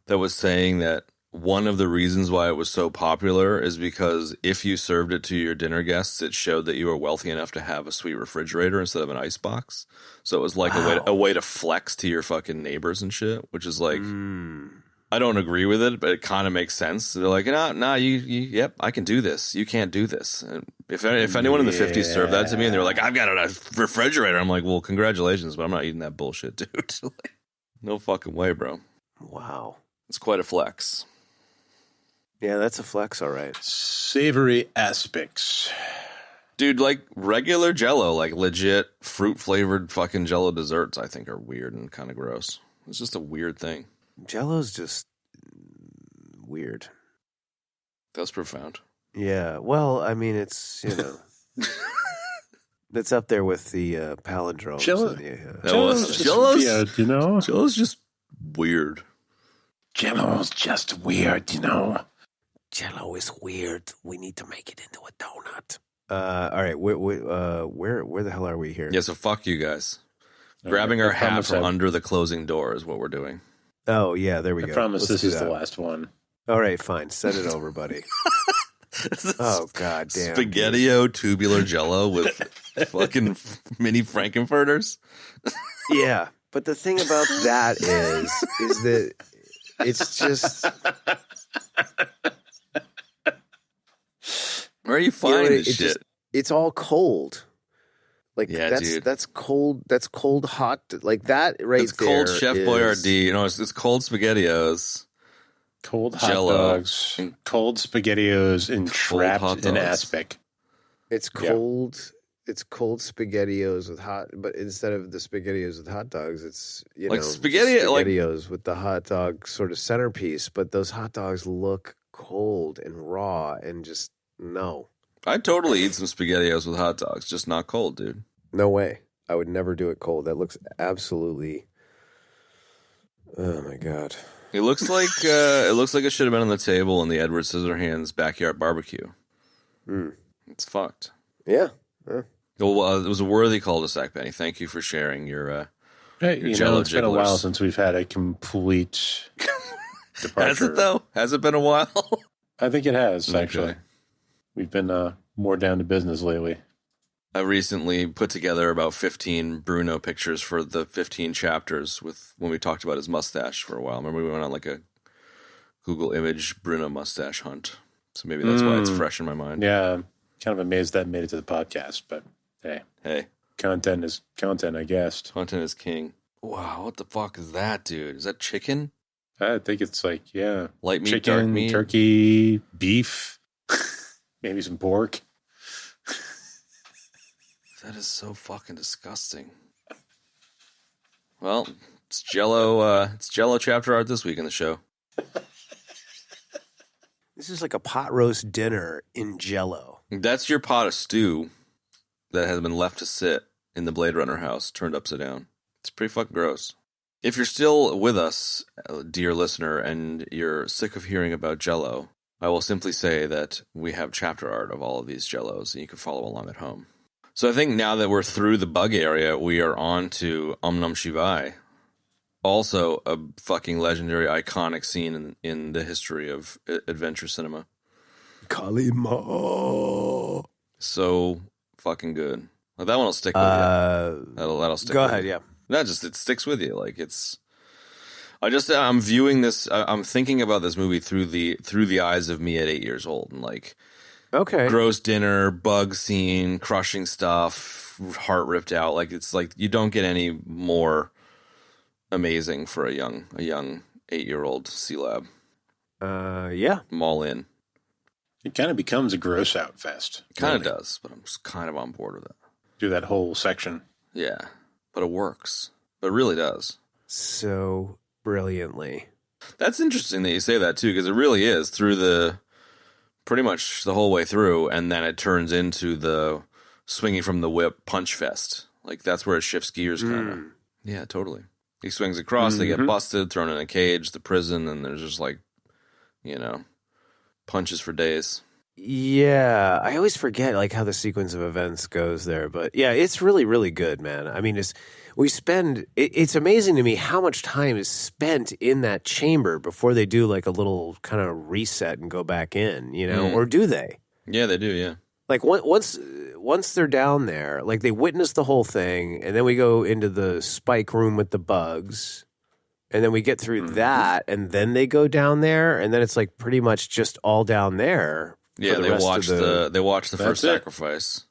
that was saying that one of the reasons why it was so popular is because if you served it to your dinner guests, it showed that you were wealthy enough to have a sweet refrigerator instead of an icebox. So it was like a way to flex to your fucking neighbors and shit, which is like, I don't agree with it, but it kind of makes sense. They're like, yep, I can do this. You can't do this. And if anyone in the 50s served that to me and they were like, I've got a refrigerator, I'm like, well, congratulations, but I'm not eating that bullshit, dude. No fucking way, bro. Wow. It's quite a flex. Yeah, that's a flex, all right. Savory aspects. Dude, like regular Jello, like legit fruit-flavored fucking Jello desserts, I think are weird and kind of gross. It's just a weird thing. Jello's just weird. That was profound. Yeah, well, I mean, it's, you know, it's up there with the palindromes. Jello, Jello's weird, you know? Jello's just weird. Jello's just weird, you know? Jello is weird. We need to make it into a donut. All right, where the hell are we here? Yeah, so fuck you guys. Grabbing our hat from under the closing door is what we're doing. Oh, yeah, there we go. I promise this is the last one. All right, fine. Send it over, buddy. Oh, God damn. Spaghetti-O tubular Jello with fucking mini Frankenfurters? Yeah, but the thing about that is that it's just... Where are you finding this shit? It's all cold. Like, yeah, dude. That's cold. That's cold, hot. Like that right there. It's cold Chef Boyardee. You know, it's cold SpaghettiOs. Cold hot Jello. dogs. Cold SpaghettiOs entrapped in aspic. It's cold. Yeah. It's cold SpaghettiOs with hot, but instead of the SpaghettiOs with hot dogs, it's SpaghettiOs with the hot dog sort of centerpiece. But those hot dogs look cold and raw and just no. I'd totally eat some SpaghettiOs with hot dogs, just not cold, dude. No way. I would never do it cold. That looks absolutely... Oh, my God. It looks like it should have been on the table in the Edward Scissorhands backyard barbecue. It's fucked. Yeah. Well, it was a worthy cul-de-sac, Benny. Thank you for sharing your Jello it's been a while since we've had a complete departure. Has it, though? Has it been a while? I think it has, actually. We've been more down to business lately. I recently put together about 15 Bruno pictures for the 15 chapters when we talked about his mustache for a while. Remember we went on like a Google image Bruno mustache hunt. So maybe that's why it's fresh in my mind. Yeah, I'm kind of amazed that made it to the podcast, but hey. Content is content, I guess. Content is king. Wow, what the fuck is that, dude? Is that chicken? I think it's like, light meat, chicken, dark meat, turkey, beef, maybe some pork. That is so fucking disgusting. Well, it's Jello chapter art this week in the show. This is like a pot roast dinner in Jello. That's your pot of stew that has been left to sit in the Blade Runner house, turned upside down. It's pretty fucking gross. If you're still with us, dear listener, and you're sick of hearing about Jello, I will simply say that we have chapter art of all of these Jellos, and you can follow along at home. So I think now that we're through the bug area, we are on to Om Nam Shivai. Also a fucking legendary, iconic scene in the history of adventure cinema. Kalima. So fucking good. Well, that one will stick with you. That'll stick with you. Go ahead, yeah. It sticks with you. Like I'm viewing this, I'm thinking about this movie through the eyes of me at 8 years old. And like, okay. Gross dinner, bug scene, crushing stuff, heart ripped out. Like it's like you don't get any more amazing for a young 8-year-old C-Lab. Yeah. I'm all in. It kind of becomes a gross out fest. It kind of does, but I'm just kind of on board with it. Do that whole section. Yeah, but it works. But it really does. So brilliantly. That's interesting that you say that too, because it really is pretty much the whole way through, and then it turns into the swinging from the whip punch fest. Like, that's where it shifts gears, kind of. Yeah, totally. He swings across, they get busted, thrown in a cage, the prison, and there's just like, punches for days. Yeah, I always forget like how the sequence of events goes there, but yeah, it's really, really good, man. I mean, it's amazing to me how much time is spent in that chamber before they do like a little kind of reset and go back in, or do they? Yeah, they do, yeah. Like once they're down there, like they witness the whole thing, and then we go into the spike room with the bugs, and then we get through that, and then they go down there, and then it's like pretty much just all down there. Yeah, they watch the first sacrifice.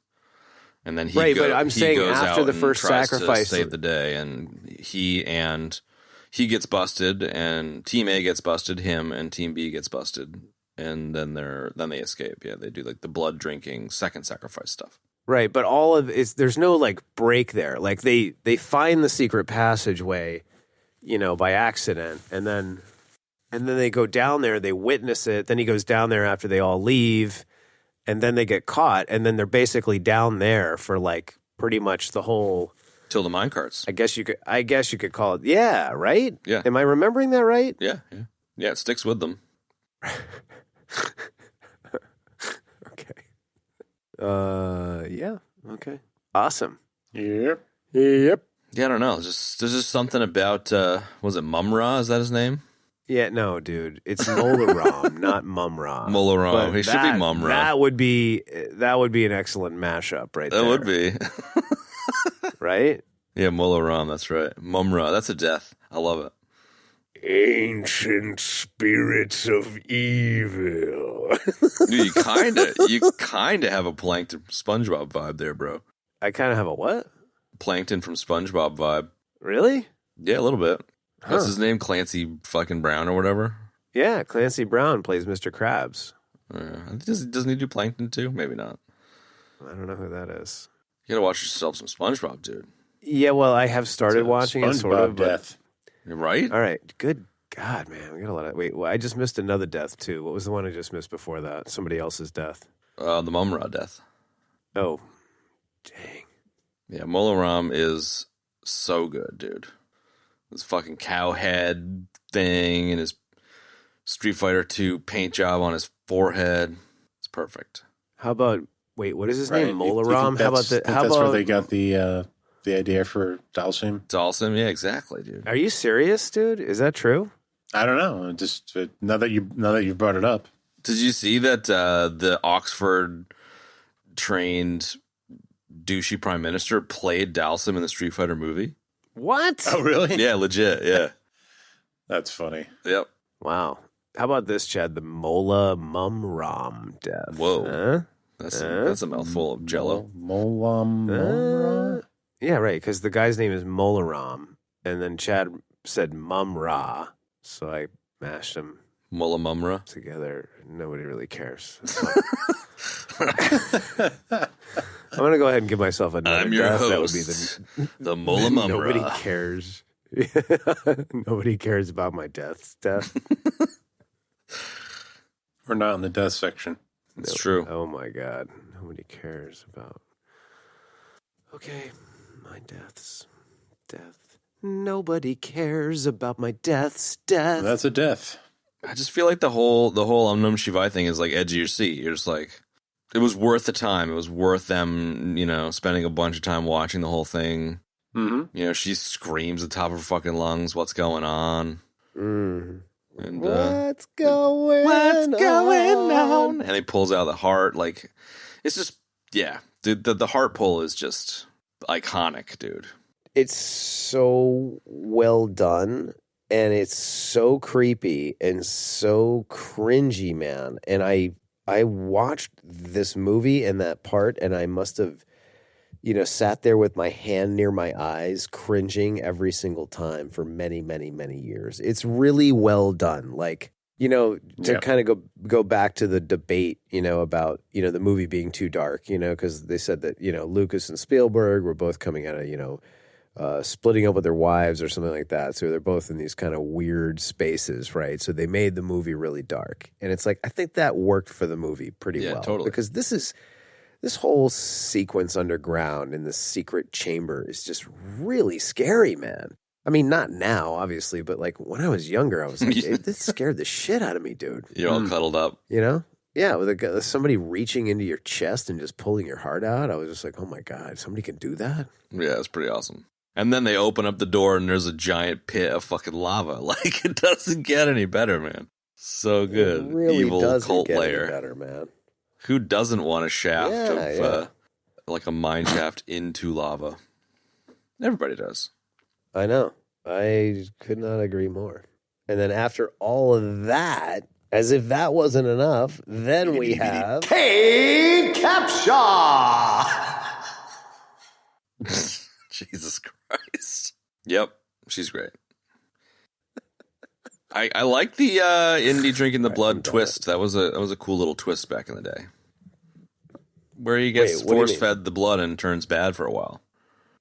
And then he but I'm saying goes after out the first sacrifice, to save the day, and he gets busted, and Team A gets busted, him and Team B gets busted, and then they escape. Yeah, they do like the blood drinking second sacrifice stuff. Right, but all of there's no like break there. Like they find the secret passageway, by accident, and then they go down there, they witness it. Then he goes down there after they all leave. And then they get caught, and then they're basically down there for like pretty much the whole till the minecarts. I guess you could call it. Yeah, right? Yeah. Am I remembering that right? Yeah. It sticks with them. Okay. Yeah. Okay. Awesome. Yep. Yep. Yeah, I don't know. There's just something about was it Mumm-Ra? Is that his name? Yeah, no, dude. It's Mumm-Ra, not Mumm-Ra. Mumm-Ra. He should be Mumm-Ra. That would be an excellent mashup right there. That would be. Right? Yeah, Mumm-Ra, that's right. Mumm-Ra, that's a death. I love it. Ancient spirits of evil. Dude, you kinda have a Plankton SpongeBob vibe there, bro. I kind of have a what? Plankton from SpongeBob vibe. Really? Yeah, a little bit. What's his name? Clancy fucking Brown or whatever? Yeah, Clancy Brown plays Mr. Krabs. Doesn't he do Plankton too? Maybe not. I don't know who that is. You gotta watch yourself some SpongeBob, dude. Yeah, well, I have started watching it, sort of. Death. Right? All right. Good God, man. We got a lot of... Wait, well, I just missed another death, too. What was the one I just missed before that? Somebody else's death. The Mumm-Ra death. Oh, dang. Yeah, Mumm-Ra is so good, dude. This fucking cow head thing and his Street Fighter 2 paint job on his forehead. It's perfect. How about, wait, what is his name? You Mumm-Ra? think How about that's where they got the idea for Dhalsim? Dhalsim, yeah, exactly, dude. Are you serious, dude? Is that true? I don't know. Just now that you brought it up. Did you see that the Oxford trained douchey prime minister played Dhalsim in the Street Fighter movie? What? Oh, really? Yeah, legit. Yeah. That's funny. Yep. Wow. How about this, Chad? The Mumm-Ra death. Whoa. Huh? That's a mouthful of jello. Mumm-Ra? Yeah, right, because the guy's name is Mumm-Ra, and then Chad said Mumm-Ra, so I mashed them Mumm-Ra. together. Nobody really cares. I'm going to go ahead and give myself another I'm your death. host, That would be the Mumm-Ra. Nobody cares. Nobody cares about my death. We're not in the death section. It's true. Oh my God. Nobody cares about. Okay. My deaths. Death. Nobody cares about my deaths. Death. That's a death. I just feel like the whole Om Shivai thing is like edge of your seat. You're just like, it was worth the time. It was worth them, spending a bunch of time watching the whole thing. Mm-hmm. She screams at the top of her fucking lungs, what's going on? Mm. And What's going on? And he pulls out the heart. Like, it's just, yeah. Dude, the heart pull is just iconic, dude. It's so well done, and it's so creepy and so cringy, man. And I watched this movie and that part, and I must have, sat there with my hand near my eyes, cringing every single time for many, many, many years. It's really well done. Like, to kind of go back to the debate, about, the movie being too dark, because they said that, Lucas and Spielberg were both coming out of, splitting up with their wives or something like that. So they're both in these kind of weird spaces, right? So they made the movie really dark. And it's like, I think that worked for the movie pretty well. Totally. Because this whole sequence underground in the secret chamber is just really scary, man. I mean, not now, obviously, but like when I was younger, I was like, this scared the shit out of me, dude. You're all cuddled up. Yeah, with somebody reaching into your chest and just pulling your heart out. I was just like, oh my God, somebody can do that? Yeah, it's pretty awesome. And then they open up the door and there's a giant pit of fucking lava. Like, it doesn't get any better, man. So good. It really Evil doesn't cult get player. any better, man. Who doesn't want a shaft like a mine shaft into lava? Everybody does. I know. I could not agree more. And then after all of that, as if that wasn't enough, then we have Kaaaaate Capshaw. Jesus Christ. Yep, she's great. I like the Indy drinking the blood twist. That was a cool little twist back in the day, where he gets force fed the blood and turns bad for a while.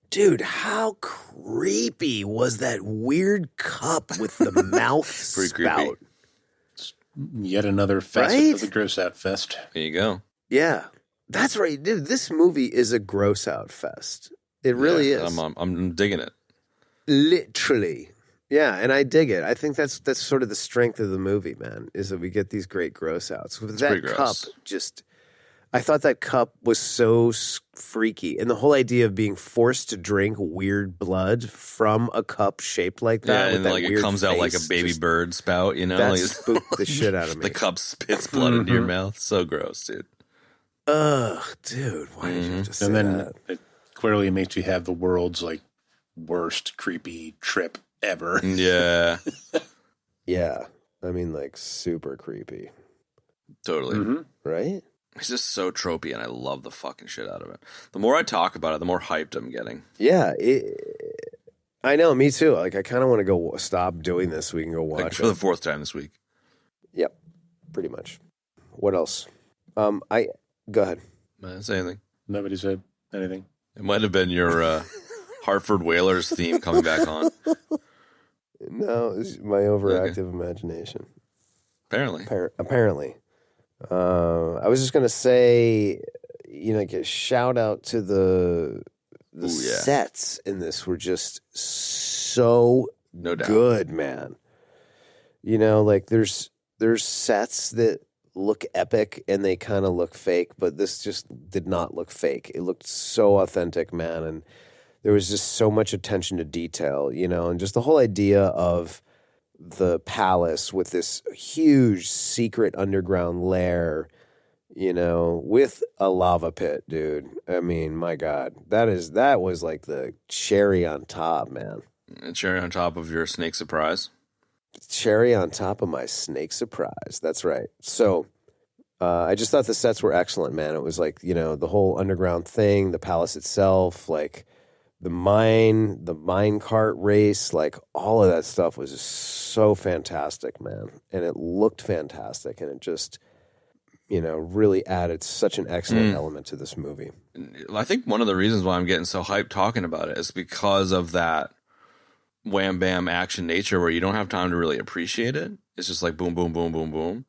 Dude, how creepy was that weird cup with the mouth spout? Creepy. Yet another facet of the gross out fest. There you go. Yeah, that's right, dude. This movie is a gross out fest. It really is. I'm digging it. Literally. Yeah, and I dig it. I think that's sort of the strength of the movie, man, is that we get these great gross outs. With that cup, I thought that cup was so freaky. And the whole idea of being forced to drink weird blood from a cup shaped like that. Yeah, and like it comes out like a baby bird spout, That spooked the shit out of me. The cup spits blood into your mouth. So gross, dude. Ugh, dude, why did you just say that? And then that? it clearly makes you have the world's like worst creepy trip ever. Yeah. Yeah. I mean, like, super creepy. Totally. Mm-hmm. Right? It's just so tropey, and I love the fucking shit out of it. The more I talk about it, the more hyped I'm getting. Yeah. I know, me too. Like, I kind of want to go stop doing this so we can go watch Like for the fourth time this week. Yep. Pretty much. What else? Go ahead. Say anything. Nobody said anything. It might have been your Hartford Whalers theme coming back on. No, it's my overactive imagination. Apparently. Apparently. I was just gonna say, like a shout out to the sets in this were just so No doubt. good, man. Like there's sets that look epic and they kind of look fake, but this just did not look fake. It looked so authentic, man, and there was just so much attention to detail, and just the whole idea of the palace with this huge secret underground lair, with a lava pit, dude. I mean, my God, that was like the cherry on top, man. A cherry on top of your snake surprise. Cherry on top of my snake surprise. That's right. So I just thought the sets were excellent, man. It was like, the whole underground thing, the palace itself, like the mine cart race, like all of that stuff was just so fantastic, man. And it looked fantastic. And it just, really added such an excellent element to this movie. I think one of the reasons why I'm getting so hyped talking about it is because of that wham bam action nature where you don't have time to really appreciate it. It's just like boom, boom, boom, boom, boom.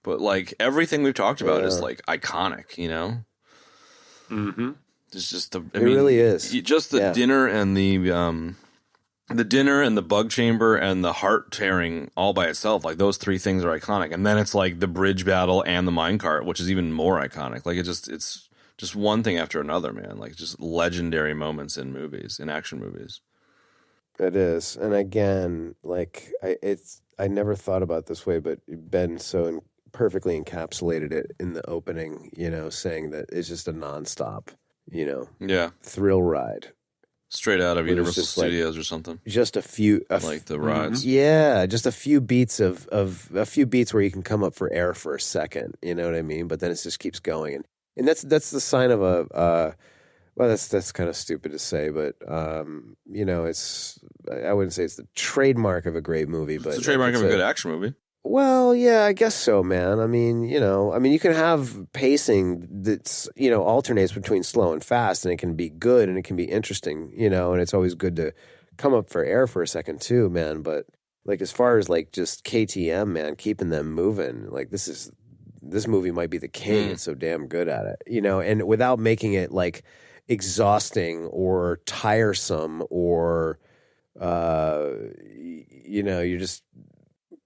But like everything we've talked about is like iconic, Mm-hmm. It's just it really is. Just the dinner and the dinner and the bug chamber and the heart tearing all by itself. Like those three things are iconic. And then it's like the bridge battle and the minecart, which is even more iconic. Like it's just one thing after another, man. Like just legendary moments in movies, in action movies. It is. And again, like I never thought about it this way, but Ben so perfectly encapsulated it in the opening, saying that it's just a nonstop, thrill ride. Straight out of Universal Studios or something. Just a few, like the rides. Yeah, just a few beats where you can come up for air for a second. You know what I mean? But then it just keeps going, and that's the sign of well, that's kind of stupid to say, but it's I wouldn't say it's the trademark of a great movie, but it's the trademark of a good action movie. Well, yeah, I guess so, man. I mean, you can have pacing that's, alternates between slow and fast, and it can be good and it can be interesting, and it's always good to come up for air for a second too, man. But like, as far as like just KTM, man, keeping them moving, like this movie might be the king. It's so damn good at it, and without making it like exhausting or tiresome or, you're just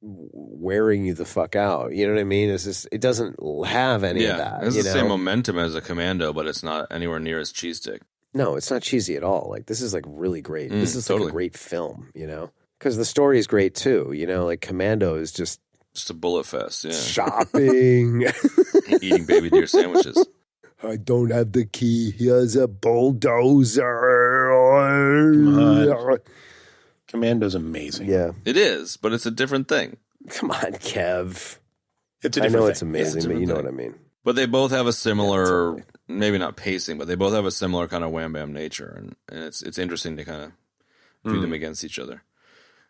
wearing you the fuck out. You know what I mean? It's just, it doesn't have any of that. It's the same momentum as a Commando, but it's not anywhere near as cheese stick. No, it's not cheesy at all. Like, this is like really great. This is totally like a great film, because the story is great too. Like Commando is just a bullet fest. Yeah, shopping, eating baby deer sandwiches. I don't have the key. Here's a bulldozer. Commando's amazing. Yeah. It is, but it's a different thing. Come on, Kev. It's a different I know thing. it's amazing, but you know what I mean. But they both have a similar, maybe not pacing, but they both have a similar kind of wham bam nature, and it's interesting to kind of view them against each other.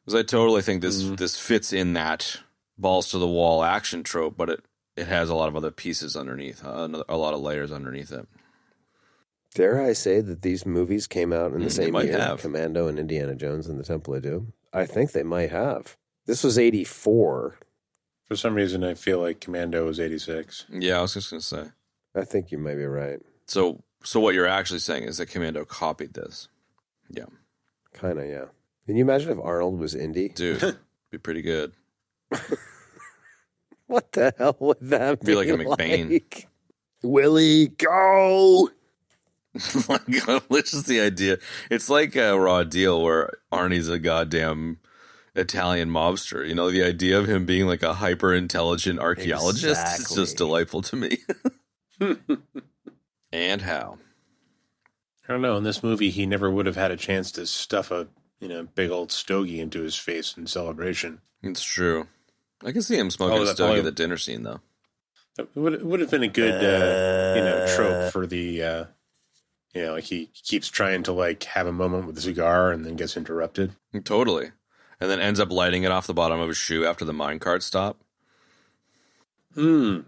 Because I totally think this fits in that balls to the wall action trope, but it has a lot of other pieces underneath, a lot of layers underneath it. Dare I say that these movies came out in the same year? Have. Commando and Indiana Jones and the Temple of Doom? I think they might have. This was 84. For some reason, I feel like Commando was 86. Yeah, I was just going to say. I think you might be right. So what you're actually saying is that Commando copied this. Yeah. Kind of, yeah. Can you imagine if Arnold was Indy? Dude, be pretty good. What the hell would that be like a McBain. Like? Willie, go! Which is the idea. It's like a Raw Deal where Arnie's a goddamn Italian mobster. The idea of him being like a hyper-intelligent archaeologist is just delightful to me. And how? I don't know. In this movie, he never would have had a chance to stuff a big old stogie into his face in celebration. It's true. I can see him smoking a stogie at the dinner scene, though. It would have been a good, trope for the, like he keeps trying to like have a moment with a cigar and then gets interrupted. Totally. And then ends up lighting it off the bottom of his shoe after the minecart stop. Or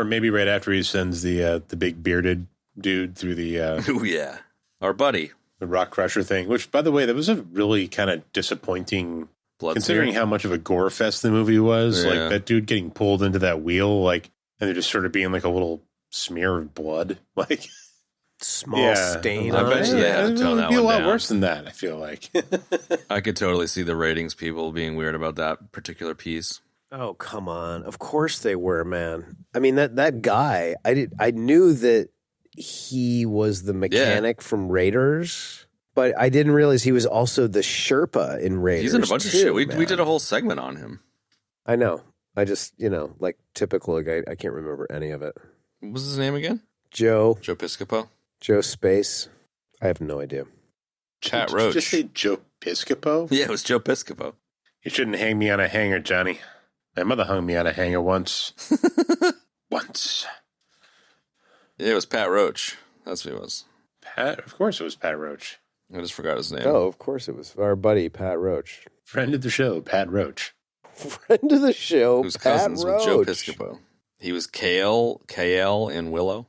maybe right after he sends the big bearded dude through the... Oh, yeah. Our buddy. The rock crusher thing, which, by the way, that was a really kind of disappointing... Considering how much of a gore fest the movie was, like that dude getting pulled into that wheel, like And they're just sort of being like a little smear of blood. Like, Small stain I on bet it. you they had to tone it would that be a one lot down. worse than that, I feel like. I could totally see the ratings people being weird about that particular piece. Oh, come on. Of course they were, man. I mean, that guy, I knew that he was the mechanic from Raiders, but I didn't realize he was also the Sherpa in Raiders. He's in a bunch of too, shit. We man. did a whole segment on him. I know. I just, like typical guy, I can't remember any of it. What was his name again? Joe Piscopo? Joe Space. I have no idea. Pat Did Roach. you just say Joe Piscopo? Yeah, it was Joe Piscopo. You shouldn't hang me on a hanger, Johnny. My mother hung me on a hanger once. Once. Yeah, it was Pat Roach. That's who it was. Pat? Of course it was Pat Roach. I just forgot his name. Oh, of course it was our buddy Pat Roach. Friend of the show, Pat Roach. Friend of the show, Who's Pat cousins Roach. with Joe Piscopo. He was KL in Willow.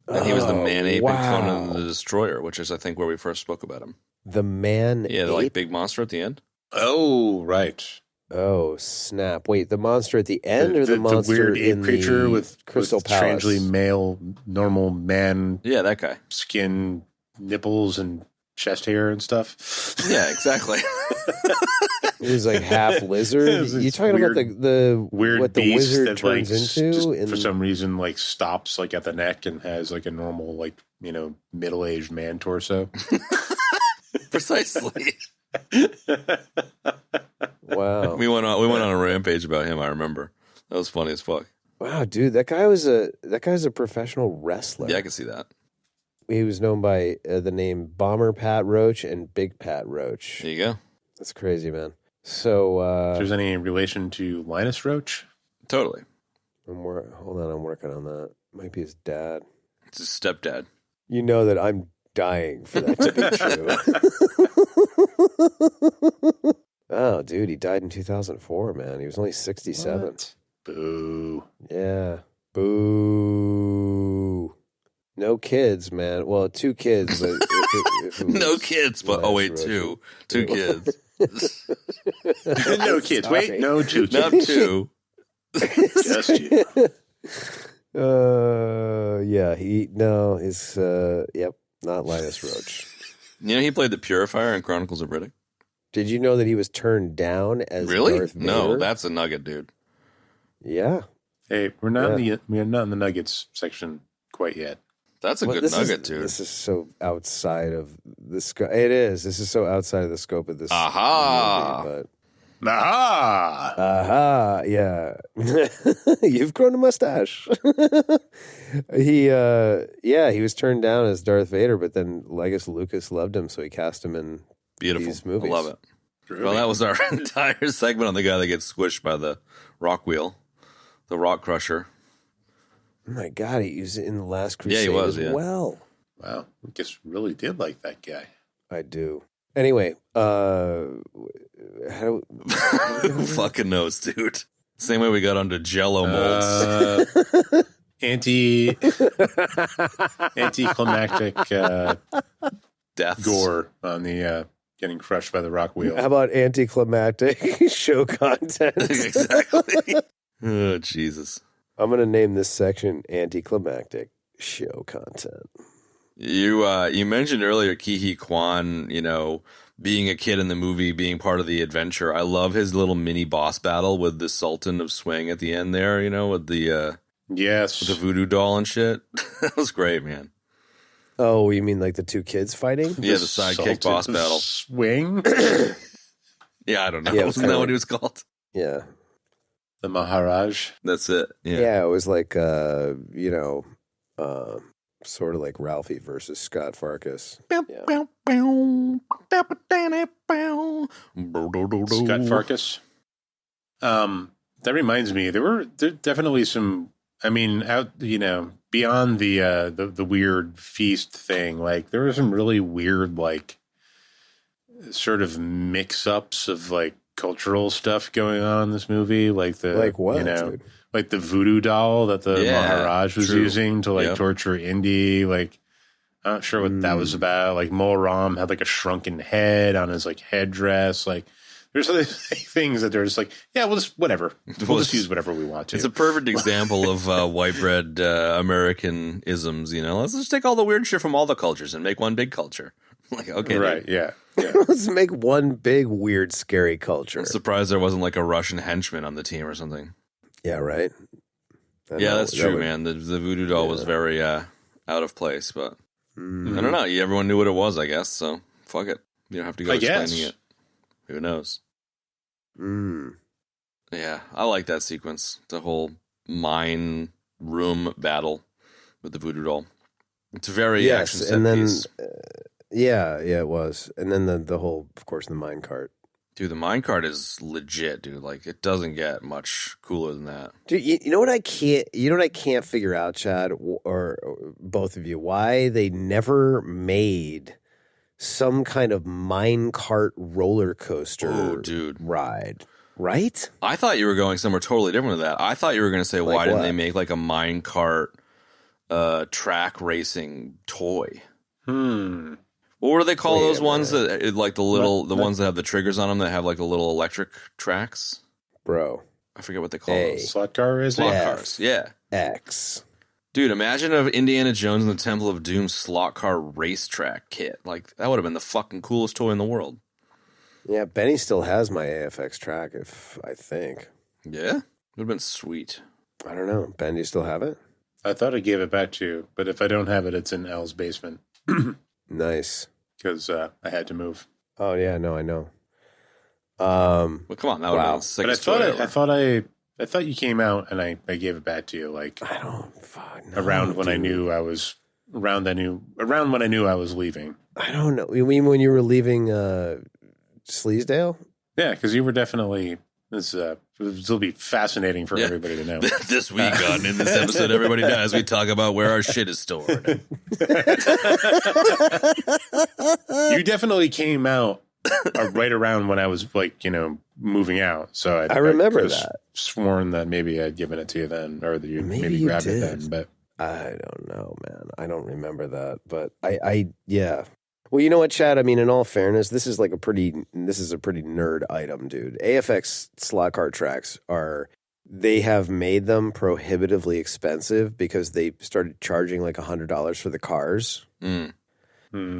And he was the man-ape in Conan the Destroyer, which is, I think, where we first spoke about him. The man Yeah, the ape? big monster at the end. Oh, right. Oh, snap. Wait, the monster at the end or the monster weird ape in creature the with Crystal Palace? strangely male, normal man Yeah, that guy. skin, nipples, and chest hair and stuff. Yeah, exactly. It was like half lizard. It was You this talking about weird- the Weird what the beast wizard that turns like into? just for some reason like stops like at the neck and has like a normal like middle-aged man torso. Precisely. Wow, We went on a rampage about him, I remember. That was funny as fuck. wow, dude, that guy's a professional wrestler. Yeah, I can see that. He was known by the name Bomber Pat Roach and Big Pat Roach. There you go. That's crazy, man. So If there's any relation to Linus Roach? Totally. hold on, I'm working on that. Might be his dad. It's his stepdad. You know that I'm dying for that to be true. Oh, dude, he died in 2004, man. He was only 67. What? Boo. Yeah. Boo. No kids, man. Well, 2 kids, but if it No was kids, but Linus Roach. two kids. No kids. Sorry. Wait, no 2 Not kids. 2. Just you. Yeah, not Linus Roach. You know, he played the Purifier in Chronicles of Riddick. Did you know that he was turned down as Really? Darth Vader? No, that's a nugget, dude. Yeah. Hey, we're not in the Nuggets section quite yet. That's a Well, good this nugget, is, dude. This is so outside of the scope. It is. This is so outside of the scope of this Aha! movie, Aha! yeah. You've grown a mustache. He was turned down as Darth Vader, but then Lucas loved him, so he cast him in Beautiful. these movies. I love it. Well, that was our entire segment on the guy that gets squished by the rock wheel, the rock crusher. Oh my God, he was in the Last Crusade Yeah, he was, as yeah. well. Wow, I guess really did like that guy. I do. Anyway, Who fucking knows, dude? Same way we got onto Jello molds. Anticlimactic Deaths. gore on the getting crushed by the rock wheel. how about anticlimactic show content? Exactly. Oh, Jesus. I'm going to name this section anticlimactic show content. You mentioned earlier Ki-Hee Kwan, being a kid in the movie, being part of the adventure. I love his little mini boss battle with the Sultan of Swing at the end there, with the Yes. with the voodoo doll and shit. That was great, man. Oh, you mean like the 2 kids fighting? Yeah, the sidekick boss battle. Swing. Yeah, I don't know. Yeah, it was Wasn't that kinda what he was called? Yeah. The Maharaj. That's it. Yeah. Yeah, it was like, sort of like Ralphie versus Scott Farkas. Yeah. Scut Farkas. That reminds me, there definitely some. I mean, beyond the weird feast thing, like there were some really weird, like, sort of mix-ups of like cultural stuff going on in this movie, like what, dude? like the voodoo doll that the Maharaj was true. using to like torture Indy, like. I'm not sure what that was about. Like Mumm-Ra had like a shrunken head on his like headdress. Like There's other things that they're just like, yeah, we'll just whatever. We'll just use whatever we want to. It's a perfect example of white bread American isms. Let's just take all the weird shit from all the cultures and make one big culture. Like, okay, right? Yeah. Let's make one big, weird, scary culture. I'm surprised there wasn't like a Russian henchman on the team or something. Yeah, right. That's true, man. The voodoo doll was very out of place, but I don't know. Everyone knew what it was, I guess. So fuck it. You don't have to go explaining it. Who knows? Yeah, I like that sequence. The whole mine room battle with the voodoo doll. It's a very action set piece. Yeah, it was. And then the whole, of course, the mine cart. Dude, the mine cart is legit, dude. Like, it doesn't get much cooler than that. Dude, you know what I can't figure out, Chad, or both of you, why they never made some kind of mine cart roller coaster ride, right? I thought you were going somewhere totally different with that. I thought you were going to say, why didn't they make like a mine cart track racing toy? What do they call those ones that like the ones that have the triggers on them that have like the little electric tracks? Bro, I forget what they call those. Slot car racing? Slot cars, yeah. X. Dude, imagine if Indiana Jones and the Temple of Doom slot car racetrack kit. Like, that would have been the fucking coolest toy in the world. Yeah, Benny still has my AFX track, I think. Yeah? It would have been sweet. I don't know. Ben, do you still have it? I thought I gave it back to you, but if I don't have it, it's in Al's basement. Nice. Because I had to move. Oh, yeah, no, I know. Well, come on, that would have been the sickest toy ever. I thought you came out and I gave it back to you, like I don't no, around when I knew I was around when I knew I was leaving. I don't know. You mean when you were leaving Sleasdale? Yeah, because you were definitely this will be fascinating for everybody to know. This week in this episode, everybody knows we talk about where our shit is stored. You definitely came out right around when I was moving out. So I remember that. Sworn that maybe I'd given it to you then, or that you maybe you grabbed did. it then. But I don't know, man. I don't remember that. But I yeah. Well, you know what, Chad? I mean, in all fairness, this is a pretty nerd item, dude. AFX slot car tracks they have made them prohibitively expensive because they started charging like $100 for the cars.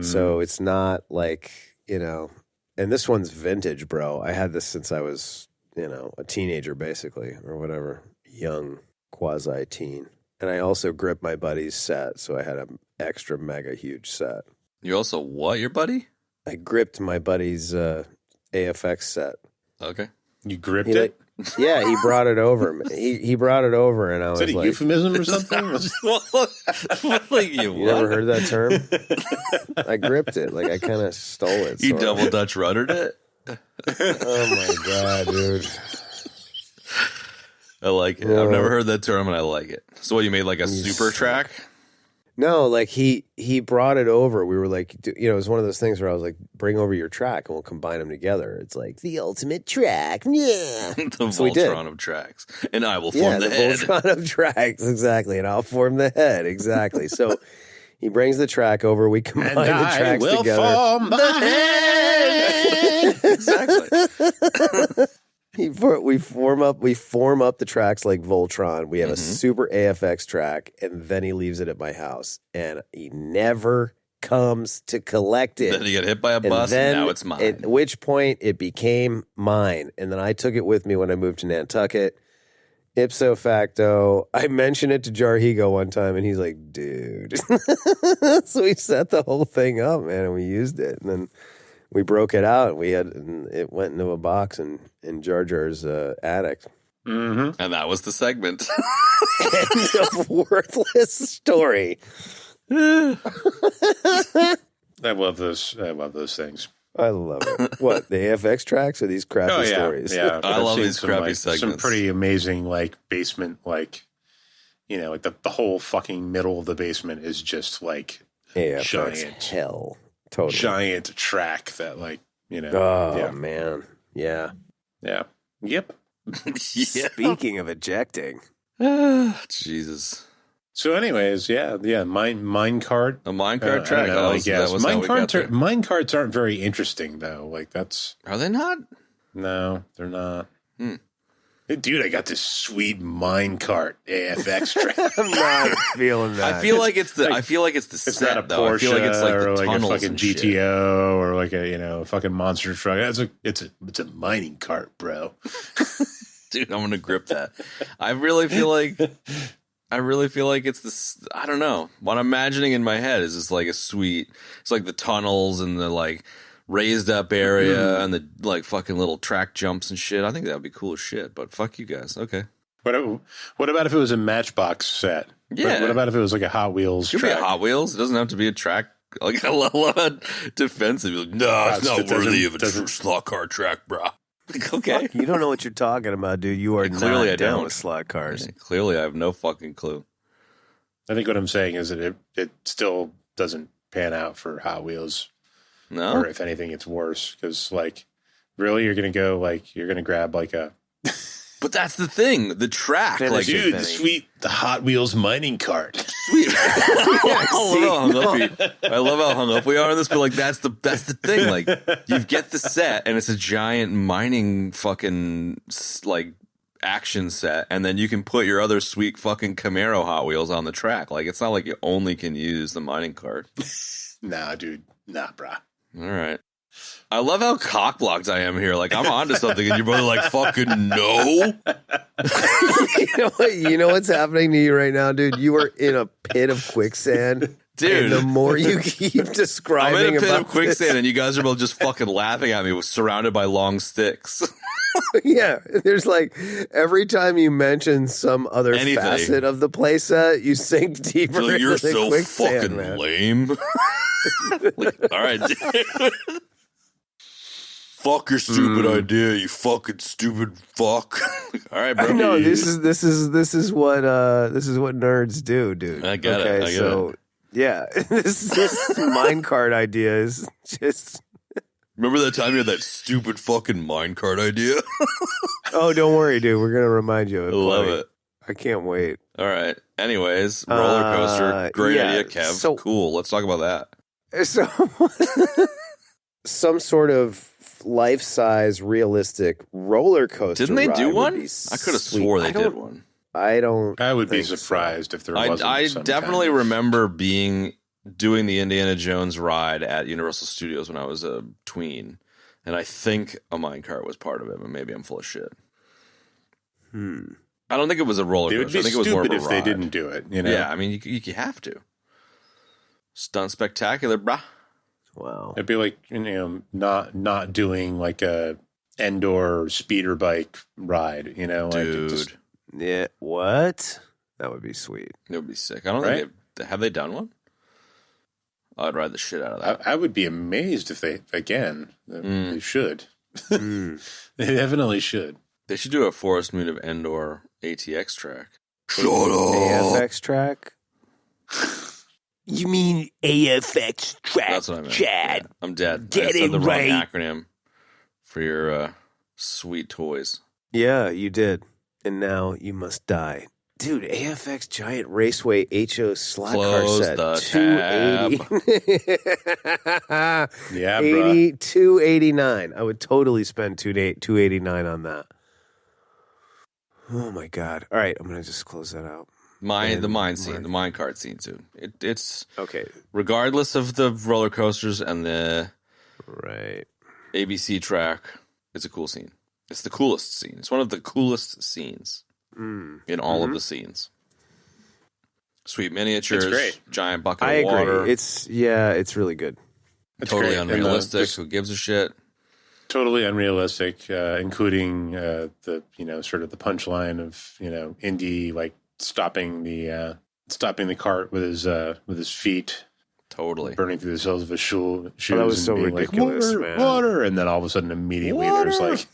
So it's not like, and this one's vintage, bro. I had this since I was, a teenager, basically, or whatever, young quasi-teen. And I also gripped my buddy's set, so I had an extra mega huge set. You also what, your buddy? I gripped my buddy's AFX set. Okay. You gripped it? Yeah, he brought it over. He brought it over, and I was like... Is that a euphemism or something? You never heard that term? I gripped it. Like, I kind of stole it. You double Dutch ruddered it? Oh, my God, dude. I like it. I've never heard that term, and I like it. So what, you made like a super track? No, like he brought it over. We were like, it was one of those things where I was like, bring over your track and we'll combine them together. It's like the ultimate track. Yeah. The Voltron of tracks. And I will form the head. Voltron of tracks, exactly. And I'll form the head, exactly. So he brings the track over. We combine the tracks together. Form the head. Exactly. We form up the tracks like Voltron. We have a super AFX track, and then he leaves it at my house, and he never comes to collect it. Then he got hit by a bus, and now it's mine. At which point it became mine, and then I took it with me when I moved to Nantucket. Ipso facto, I mentioned it to Jarhigo one time, and he's like, "Dude." So we set the whole thing up, man, and we used it, and then we broke it out. And it went into a box in Jar Jar's attic. And that was the segment. End of worthless story. I love those things. I love it. What, the AFX tracks or these crappy stories? Yeah, I love these crappy segments. Some pretty amazing basement, like the whole fucking middle of the basement is just like AFX giant hell. Totally. Giant track that Oh, yeah. man. Yeah. Yeah. Yep. Speaking of ejecting. Jesus. So anyways, mine cart. A mine cart track. I guess. Mine carts aren't very interesting though. Like that's... Are they not? No, they're not. Hey, dude, I got this sweet minecart AFX track. I'm not feeling that. I feel like it's the. I feel like it's the It's set, not a though. Porsche I feel like it's like or the like a tunnels fucking and shit. GTO or like a fucking monster truck. It's a mining cart, bro. Dude, I'm gonna grip that. I really feel like it's this. I don't know. What I'm imagining in my head is just like a sweet. It's like the tunnels and the like raised up area and the like fucking little track jumps and shit. I think that would be cool as shit. But fuck you guys. Okay. What about if it was a Matchbox set? Yeah. What about if it was like a Hot Wheels It could track? be a Hot Wheels. It doesn't have to be a track. Like a lot defensive. You're like, no, it's not worthy of a true slot car track, bro. Like, okay. You don't know what you're talking about, dude. You are Clearly not I down don't. with slot cars. Yeah, clearly, I have no fucking clue. I think what I'm saying is that it still doesn't pan out for Hot Wheels. No, Or if anything, it's worse. Because, like, really, you're going to grab like a... but that's the thing. The track, like, Dude, the Hot Wheels mining cart. sweet. I love how hung up we are on this, but like that's the thing. Like you get the set, and it's a giant mining fucking like action set, and then you can put your other sweet fucking Camaro Hot Wheels on the track. Like it's not like you only can use the mining cart. Nah, dude. Nah, brah. All right. I love how cockblocked I am here. Like I'm onto something, and you're both like, "Fucking no." You know what? You know what's happening to you right now, dude? You are in a pit of quicksand. Dude. And the more you keep describing I'm in a pit about of quicksand, and you guys are both just fucking laughing at me, surrounded by long sticks. Yeah, there's like every time you mention some other Anything. facet of the playset, you sink deeper. You're, like, into you're the so quicksand, fucking man. lame. Like, all right, dude. Fuck your stupid idea, you fucking stupid fuck. All right, bro. No, this is what nerds do, dude. I get it. I get it. Yeah, this minecart idea is just. Remember that time you had that stupid fucking minecart idea? Oh, don't worry, dude. We're gonna remind you. I love it. I can't wait. All right. Anyways, roller coaster. Great idea, Kev. So, cool. Let's talk about that. So, some sort of life-size, realistic roller coaster. Didn't they do ride one? would be I could have sweet. swore they did one. I don't. I would be think so. surprised if there wasn't. I some definitely kind of- remember doing the Indiana Jones ride at Universal Studios when I was a tween, and I think a minecart was part of it, but maybe I'm full of shit. I don't think it was a roller It would coaster. be I think it was more of stupid a if they ride. didn't do it. You know? Yeah, I mean, you have to. Stunt spectacular, brah. Wow. It'd be like not doing like a Endor speeder bike ride. You know, like Dude. Yeah. What? That would be sweet. It would be sick. I don't Right? think have they done one? I'd ride the shit out of that. I would be amazed if they they should. They definitely should. They should do a Forest Moon of Endor ATX track. Shut AFX track. You mean AFX track, That's what I meant. Chad? Yeah, I'm dead. Get I said it the right. wrong acronym for your sweet toys. Yeah, you did. And now you must die. Dude, AFX Giant Raceway HO slot Close car set. the 280. Yeah, bro. 289. I would totally spend $289 on that. Oh my god. All right, I'm going to just close that out. The mine cart scene, too. It's Okay. regardless of the roller coasters and the Right. ABC track, it's a cool scene. It's the coolest scene. It's one of the coolest scenes in all of the scenes. Sweet miniatures, It's great. giant bucket I of agree. water. It's really good. It's totally great. And, unrealistic. just Who gives a shit? totally unrealistic, including the sort of the punchline of Indy like stopping the cart with his feet, Totally. burning through the soles of his shoes. that was and so being ridiculous, like, man. water, and then all of a sudden, immediately, there's like,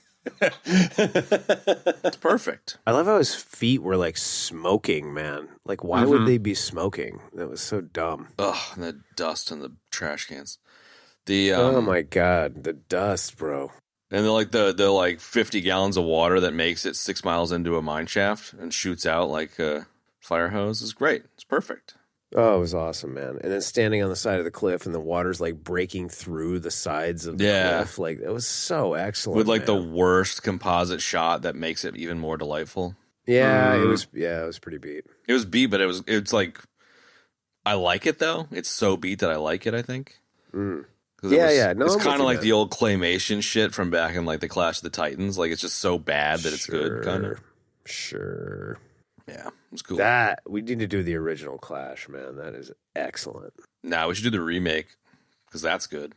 It's perfect. I love how his feet were like smoking, man. Like, why would they be smoking? That was so dumb. Ugh, and the dust and the trash cans. The Oh my god, the dust, bro. and the like 50 gallons of water that makes it 6 miles into a mine shaft and shoots out like a fire hose is great. It's perfect. Oh, it was awesome, man. And then standing on the side of the cliff and the water's like breaking through the sides of the cliff. Like, it was so excellent. With like the worst composite shot that makes it even more delightful. Yeah, it was pretty beat. It was beat, but it's like, I like it though. It's so beat that I like it, I think. No, it's kind of like the old claymation shit from back in like the Clash of the Titans. Like, it's just so bad that it's good, kind of. Sure. Yeah, it was cool. We need to do the original Clash, man. That is excellent. Nah, we should do the remake because that's good.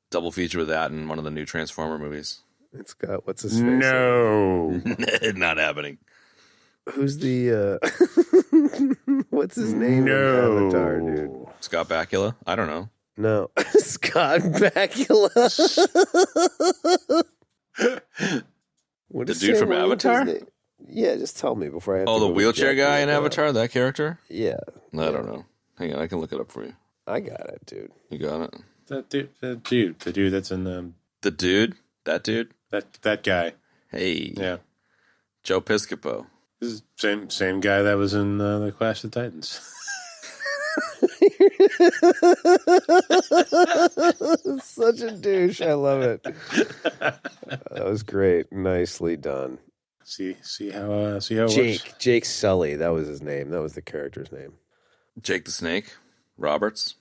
Double feature with that and one of the new Transformer movies. It's got what's his face? No, not happening. Who's the what's his name? No, in Avatar, dude. Scott Bakula? I don't know. No, Scott Bakula. The dude from Avatar? Yeah, just tell me before I have to. Oh, the go wheelchair check guy it in out. Avatar, that character? Yeah. I don't know. Hang on, I can look it up for you. I got it, dude. You got it? the dude that's in The dude? That dude? that guy. Hey. Yeah, Joe Piscopo. this is same guy that was in the Clash of the Titans. Such a douche. I love it. That was great. Nicely done. See how it works. Jake Sully. That was his name. That was the character's name. Jake the Snake? Roberts?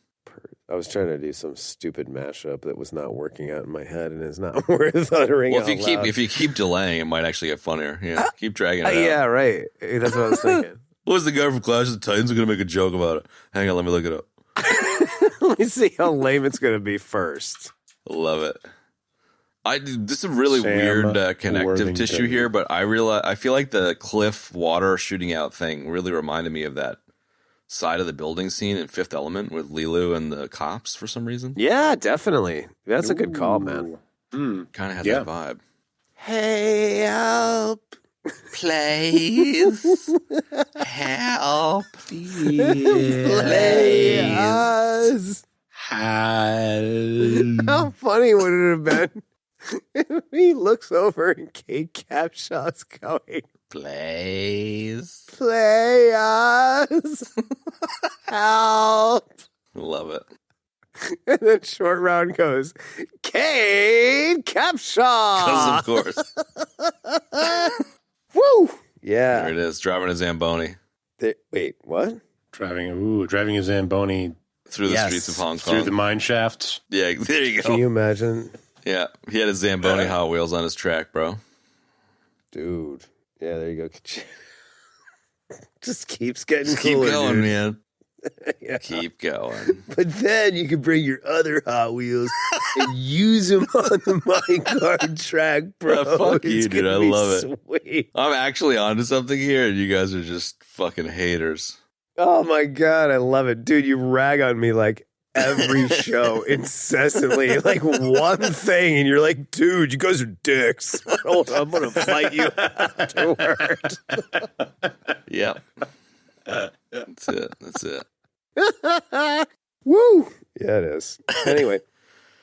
I was trying to do some stupid mashup that was not working out in my head and is not worth uttering. Well, out loud. if you keep delaying, it might actually get funnier. Yeah, keep dragging it out. Yeah, right. That's what I was thinking. What was the guy from Clash of the Titans going to make a joke about it? Hang on, let me look it up. Let me see how lame it's going to be first. Love it. This is a really weird connective Worthington. tissue here, but I feel like the cliff water shooting out thing really reminded me of that side of the building scene in Fifth Element with Lilu and the cops for some reason. Yeah, definitely. That's a good call, man. Kind of had that vibe. Hey, help. Please. Help. Play us. How funny would it have been if he looks over and Kate Capshaw's going, Please. play us. Help. Love it. And then Short Round goes, Kate Capshaw. Because of course. Woo. There Yeah. it is, driving a Zamboni Wait, what? Driving a Zamboni through the Yes. streets of Hong Kong. through the mine shafts. Yeah, there you go. Can you imagine? Yeah, he had a Zamboni Hot Wheels on his track, bro. Dude. Yeah, there you go. Just keeps getting Just keep cooler, going, dude. man. Yeah. Keep going. But then you can bring your other Hot Wheels and use them on the minecart track, bro. Fuck you, It's dude. gonna I be love it. sweet. I'm actually onto something here, and you guys are just fucking haters. Oh my God, I love it. Dude, you rag on me like every show incessantly, like one thing, and you're like, dude, you guys are dicks. I'm going to fight you afterward. Yep. That's it. That's it. Woo! Yeah, it is. Anyway.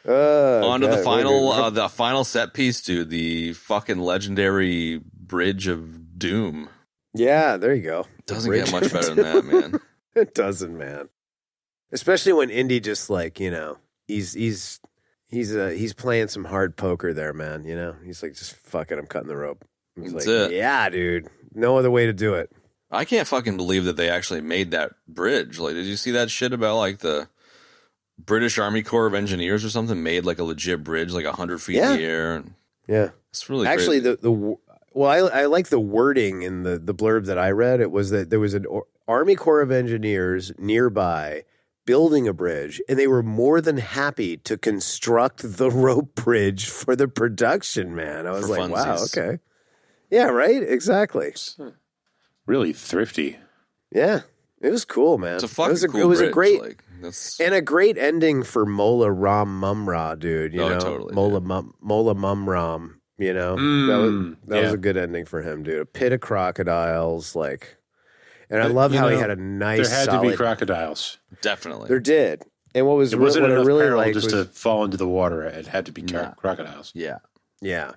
On to God, the final set piece, dude. The fucking legendary Bridge of Doom. Yeah, there you go. Doesn't get much better than that, man. It doesn't, man. Especially when Indy just like, you know, he's playing some hard poker there, man. You know, he's like, just fuck it, I'm cutting the rope. He's That's like, it. yeah, dude, no other way to do it. I can't fucking believe that they actually made that bridge. Like, did you see that shit about like the British Army Corps of Engineers or something made like a legit bridge, like 100 feet in the air? Yeah, it's really actually crazy. I like the wording in the blurb that I read. It was that there was an Army Corps of Engineers nearby building a bridge, and they were more than happy to construct the rope bridge for the production, man. I was For like, wow, funsies. okay. Yeah, right? Exactly. Really thrifty. Yeah. It was cool, man. It's a fucking cool it was bridge. a great Like, that's and a great ending for Mola Ram Mumm-Ra, dude. You know, totally, Mola Mumm-Ram. You know, that was a good ending for him, dude. A pit of crocodiles, like, and I love how he had a nice. There had solid, to be crocodiles. definitely. There did, and what was It wasn't what I enough really peril liked just was, to fall into the water. It had to be crocodiles. Yeah. yeah.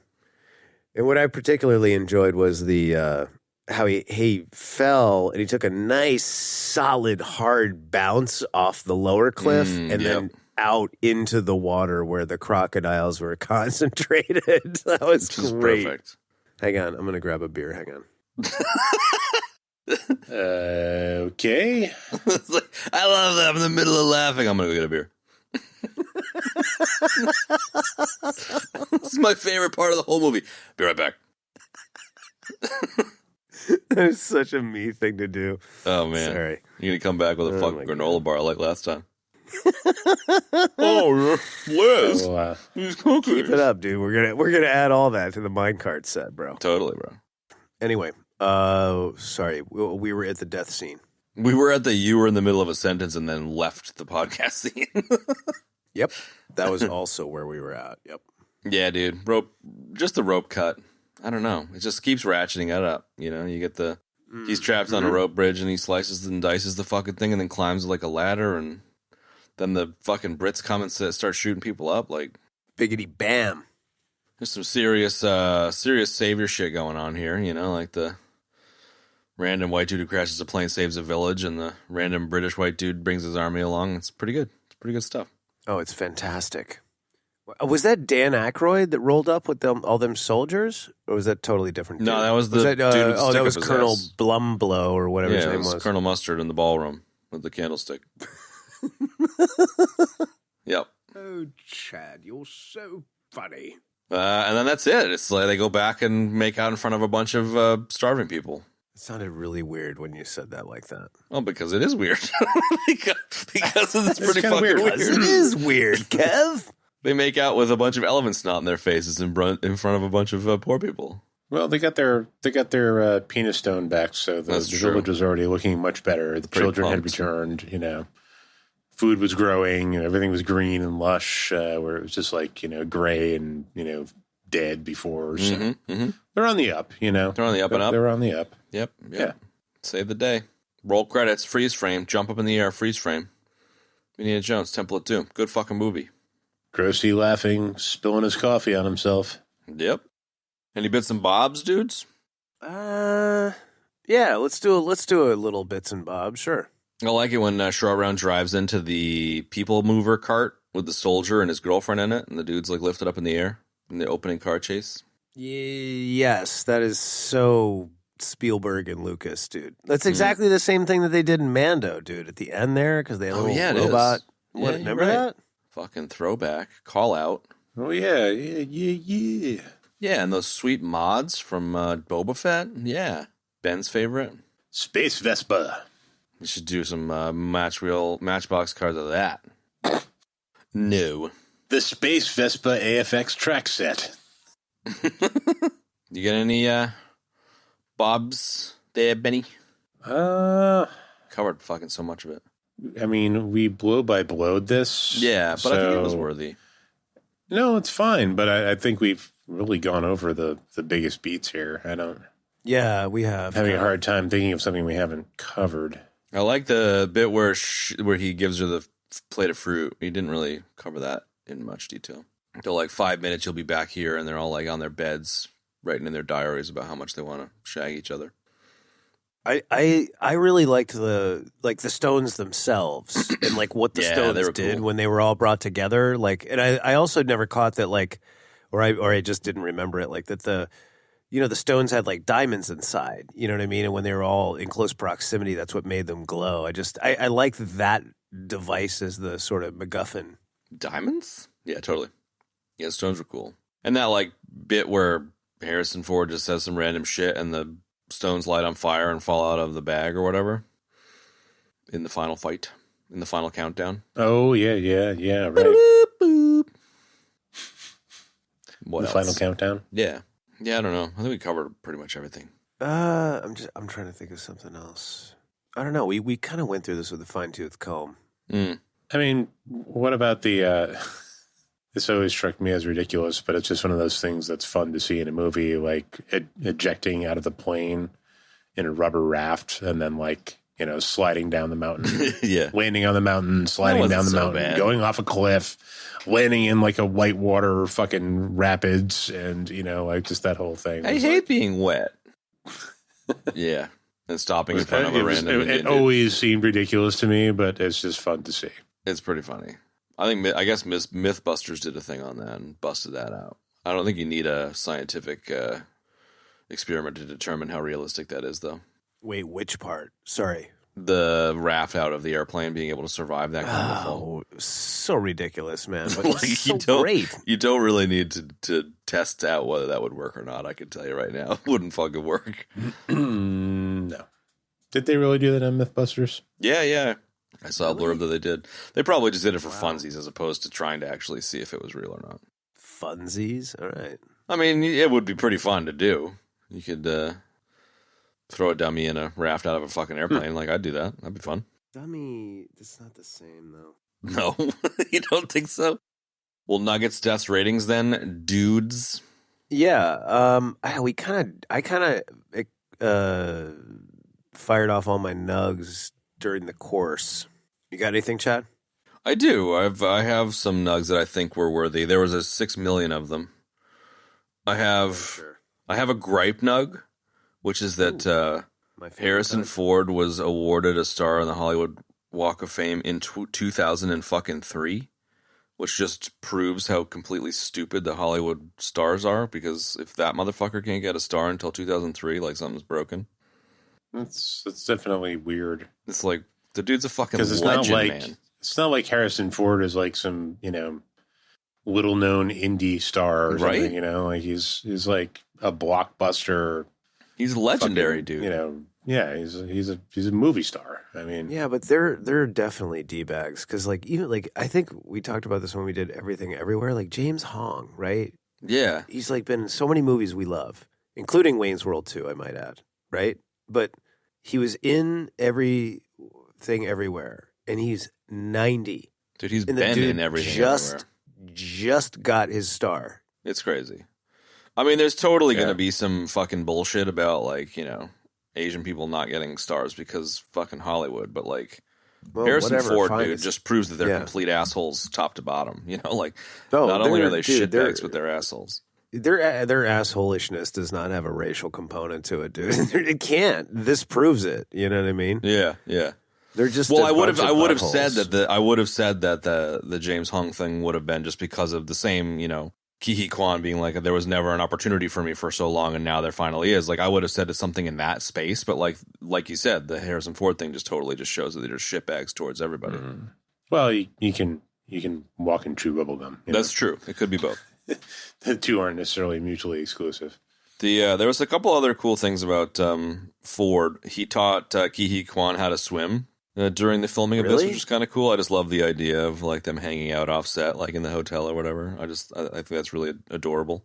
And what I particularly enjoyed was the how he fell and he took a nice, solid, hard bounce off the lower cliff and then out into the water where the crocodiles were concentrated. That was great. Perfect. Hang on, I'm going to grab a beer. Hang on. Okay. I love that. I'm in the middle of laughing. I'm going to go get a beer. This is my favorite part of the whole movie. Be right back. That is such a me thing to do. Oh, man. Sorry. You're going to come back with a fucking granola bar like last time. Liz. Keep it up, dude. We're gonna add all that to the minecart set, bro. Totally, bro. Anyway, sorry. We were at the death scene. You were in the middle of a sentence and then left the podcast scene. Yep. That was also where we were at. Yep. Yeah, dude. Just the rope cut. I don't know. It just keeps ratcheting it up. You know, you get he's trapped on a rope bridge and he slices and dices the fucking thing and then climbs like a ladder, and then the fucking Brits come and start shooting people up. Like, biggity bam. There's some serious savior shit going on here. You know, like the random white dude who crashes a plane saves a village, and the random British white dude brings his army along. It's pretty good. It's pretty good stuff. Oh, it's fantastic. Was that Dan Aykroyd that rolled up with all them soldiers, or was that totally different? No, that was the dude. That was Colonel Blumblow or whatever his name was. Colonel Mustard in the ballroom with the candlestick. Yep. Oh, Chad, you're so funny. And then that's it. It's like they go back and make out in front of a bunch of starving people. It sounded really weird when you said that like that. Well, because it is weird. because it's pretty fucking weird. It is weird, Kev. They make out with a bunch of elephant snot in their faces in front of a bunch of poor people. Well, they got their penis stone back, so the village was already looking much better. The children had returned. You know, food was growing. Everything was green and lush. Where it was just like gray and dead before. So they're on the up. They're on the up and up. They're on the up. Yep. Yeah. Save the day. Roll credits. Freeze frame. Jump up in the air. Freeze frame. Indiana Jones. Template 2. Good fucking movie. Grossy laughing, spilling his coffee on himself. Yep. Any bits and bobs, dudes? Yeah, let's do a little bits and bobs, sure. I like it when Short Round drives into the people mover cart with the soldier and his girlfriend in it, and the dude's like lifted up in the air in the opening car chase. Yes, that is so Spielberg and Lucas, dude. That's exactly the same thing that they did in Mando, dude, at the end there, because they had a little robot. Yeah, remember that? Fucking throwback. Call out. Oh, yeah. Yeah, and those sweet mods from Boba Fett. Yeah. Ben's favorite. Space Vespa. You should do some Matchbox cards of that. No. The Space Vespa AFX track set. You get any bobs there, Benny? Covered fucking so much of it. I mean, we blow by blowed this. Yeah, but I think it was worthy. No, it's fine, but I think we've really gone over the biggest beats here. Yeah, we have. Having a hard time thinking of something we haven't covered. I like the bit where he gives her the plate of fruit. He didn't really cover that in much detail. Until like 5 minutes, you'll be back here, and they're all like on their beds, writing in their diaries about how much they want to shag each other. I really liked the stones themselves and like what the stones did when they were all brought together. Like, and I also never caught that or I just didn't remember it that the stones had like diamonds inside. You know what I mean? And when they were all in close proximity, that's what made them glow. I like that device as the sort of MacGuffin. Diamonds? Yeah, totally. Yeah, stones were cool. And that like bit where Harrison Ford just says some random shit and the stones light on fire and fall out of the bag or whatever in the final fight, in the final countdown. Oh, yeah, right. Boop, boop. What the else? Final countdown? Yeah, I don't know. I think we covered pretty much everything. I'm trying to think of something else. I don't know. We kind of went through this with a fine-tooth comb. I mean, what about the... This always struck me as ridiculous, but it's just one of those things that's fun to see in a movie, like ejecting out of the plane in a rubber raft and then sliding down the mountain, landing on the mountain, sliding down the mountain, going off a cliff, landing in like a whitewater fucking rapids and, just that whole thing. I hate being wet. Yeah. And stopping in front of a random Indian It dude. always seemed ridiculous to me, but it's just fun to see. It's pretty funny. I guess Mythbusters did a thing on that and busted that out. I don't think you need a scientific experiment to determine how realistic that is, though. Wait, which part? Sorry. The raft out of the airplane being able to survive that kind of fall. So ridiculous, man. But Like, it's so great. You don't really need to test out whether that would work or not. I can tell you right now, it wouldn't fucking work. No. Did they really do that on Mythbusters? Yeah. I saw a blurb that they did. They probably just did it for funsies as opposed to trying to actually see if it was real or not. Funsies? All right. I mean, it would be pretty fun to do. You could throw a dummy in a raft out of a fucking airplane. Like, I'd do that. That'd be fun. Dummy, it's not the same, though. No, you don't think so? Well, Nuggets deaths ratings then, dudes. Yeah, I kind of fired off all my nugs during the course. You got anything, Chad? I do. I have some nugs that I think were worthy. There was 6 million of them. I have a gripe nug, which is that Harrison Ford was awarded a star on the Hollywood Walk of Fame in 2003, which just proves how completely stupid the Hollywood stars are, because if that motherfucker can't get a star until 2003, like, something's broken. That's definitely weird. It's like, the dude's a fucking Because legend, man. It's not like Harrison Ford is like some, little known indie star or something, Right? Like he's like a blockbuster. He's a legendary fucking, dude. Yeah, he's a movie star. I mean, Yeah, but they're definitely d-bags, because I think we talked about this when we did Everything Everywhere. Like James Hong, right? Yeah. He's like been in so many movies we love, including Wayne's World 2, I might add, right? But he was in Everything Everywhere, and he's 90. Dude, he's And been in Everything Everywhere. Just got his star. It's crazy. I mean, there's totally going to be some fucking bullshit about, like, Asian people not getting stars because fucking Hollywood, but, like, Harrison Ford, dude, just proves that they're complete assholes top to bottom. Not only are they shitbags, but they're assholes. Their assholishness does not have a racial component to it, dude. It can't. This proves it. You know what I mean? Yeah. They're just I would have said that the James Hong thing would have been just because of the same, Ke Quan being like, there was never an opportunity for me for so long, and now there finally is. Like, I would have said it's something in that space, but like you said, the Harrison Ford thing just totally just shows that they're just shitbags towards everybody. Mm-hmm. Well, you can walk in true bubblegum. That's true. It could be both. The two aren't necessarily mutually exclusive. There was a couple other cool things about Ford. He taught Ke Quan how to swim during the filming of this, which was kind of cool. I just love the idea of like them hanging out offset, like in the hotel or whatever. I think that's really adorable.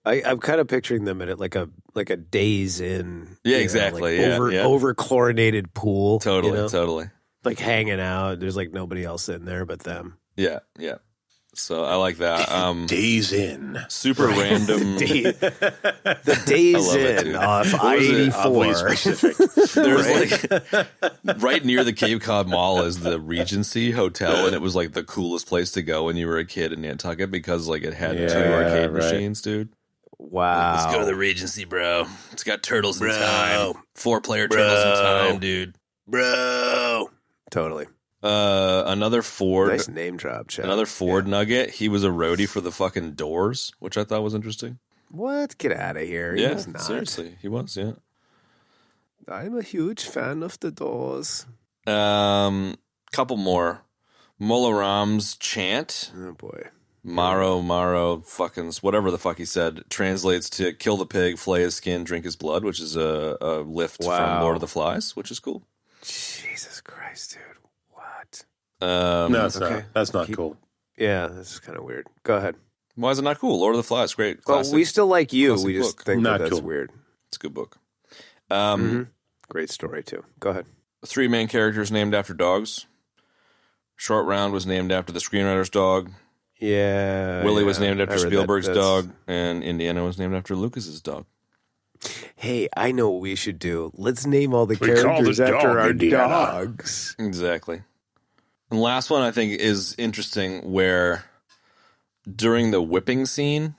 I'm kind of picturing them at like a Days Inn. Yeah, exactly. Over chlorinated pool. Totally. Like hanging out. There's like nobody else in there but them. Yeah. So I like that. Days Inn. Super random. The Days Inn off I-84. There's like right near the Cape Cod Mall is the Regency Hotel, and it was like the coolest place to go when you were a kid in Nantucket because like it had 2 arcade machines, dude. Wow. Let's go to the Regency, bro. It's got turtles in time. 4-player turtles in time, dude. Bro. Totally. Another Ford. Nice name drop, Chad. Another Ford nugget. He was a roadie for the fucking Doors, which I thought was interesting. What? Get out of here. He was not. Seriously. He was, yeah. I'm a huge fan of the Doors. Couple more. Molaram's chant. Oh, boy. Maro, fucking, whatever the fuck he said, translates to kill the pig, flay his skin, drink his blood, which is a lift from Lord of the Flies, which is cool. Jesus Christ, dude. What? No, it's not. That's not cool. Yeah, this is kind of weird. Go ahead. Why is it not cool? Lord of the Flies, great. Classic, well, we still like you. We just think that's weird. It's a good book. Great story, too. Go ahead. 3 main characters named after dogs. Short Round was named after the screenwriter's dog. Yeah. Willie was named after Spielberg's dog, and Indiana was named after Lucas's dog. Hey, I know what we should do. Let's name all the characters after our dogs. Exactly. And last one I think is interesting, where during the whipping scene,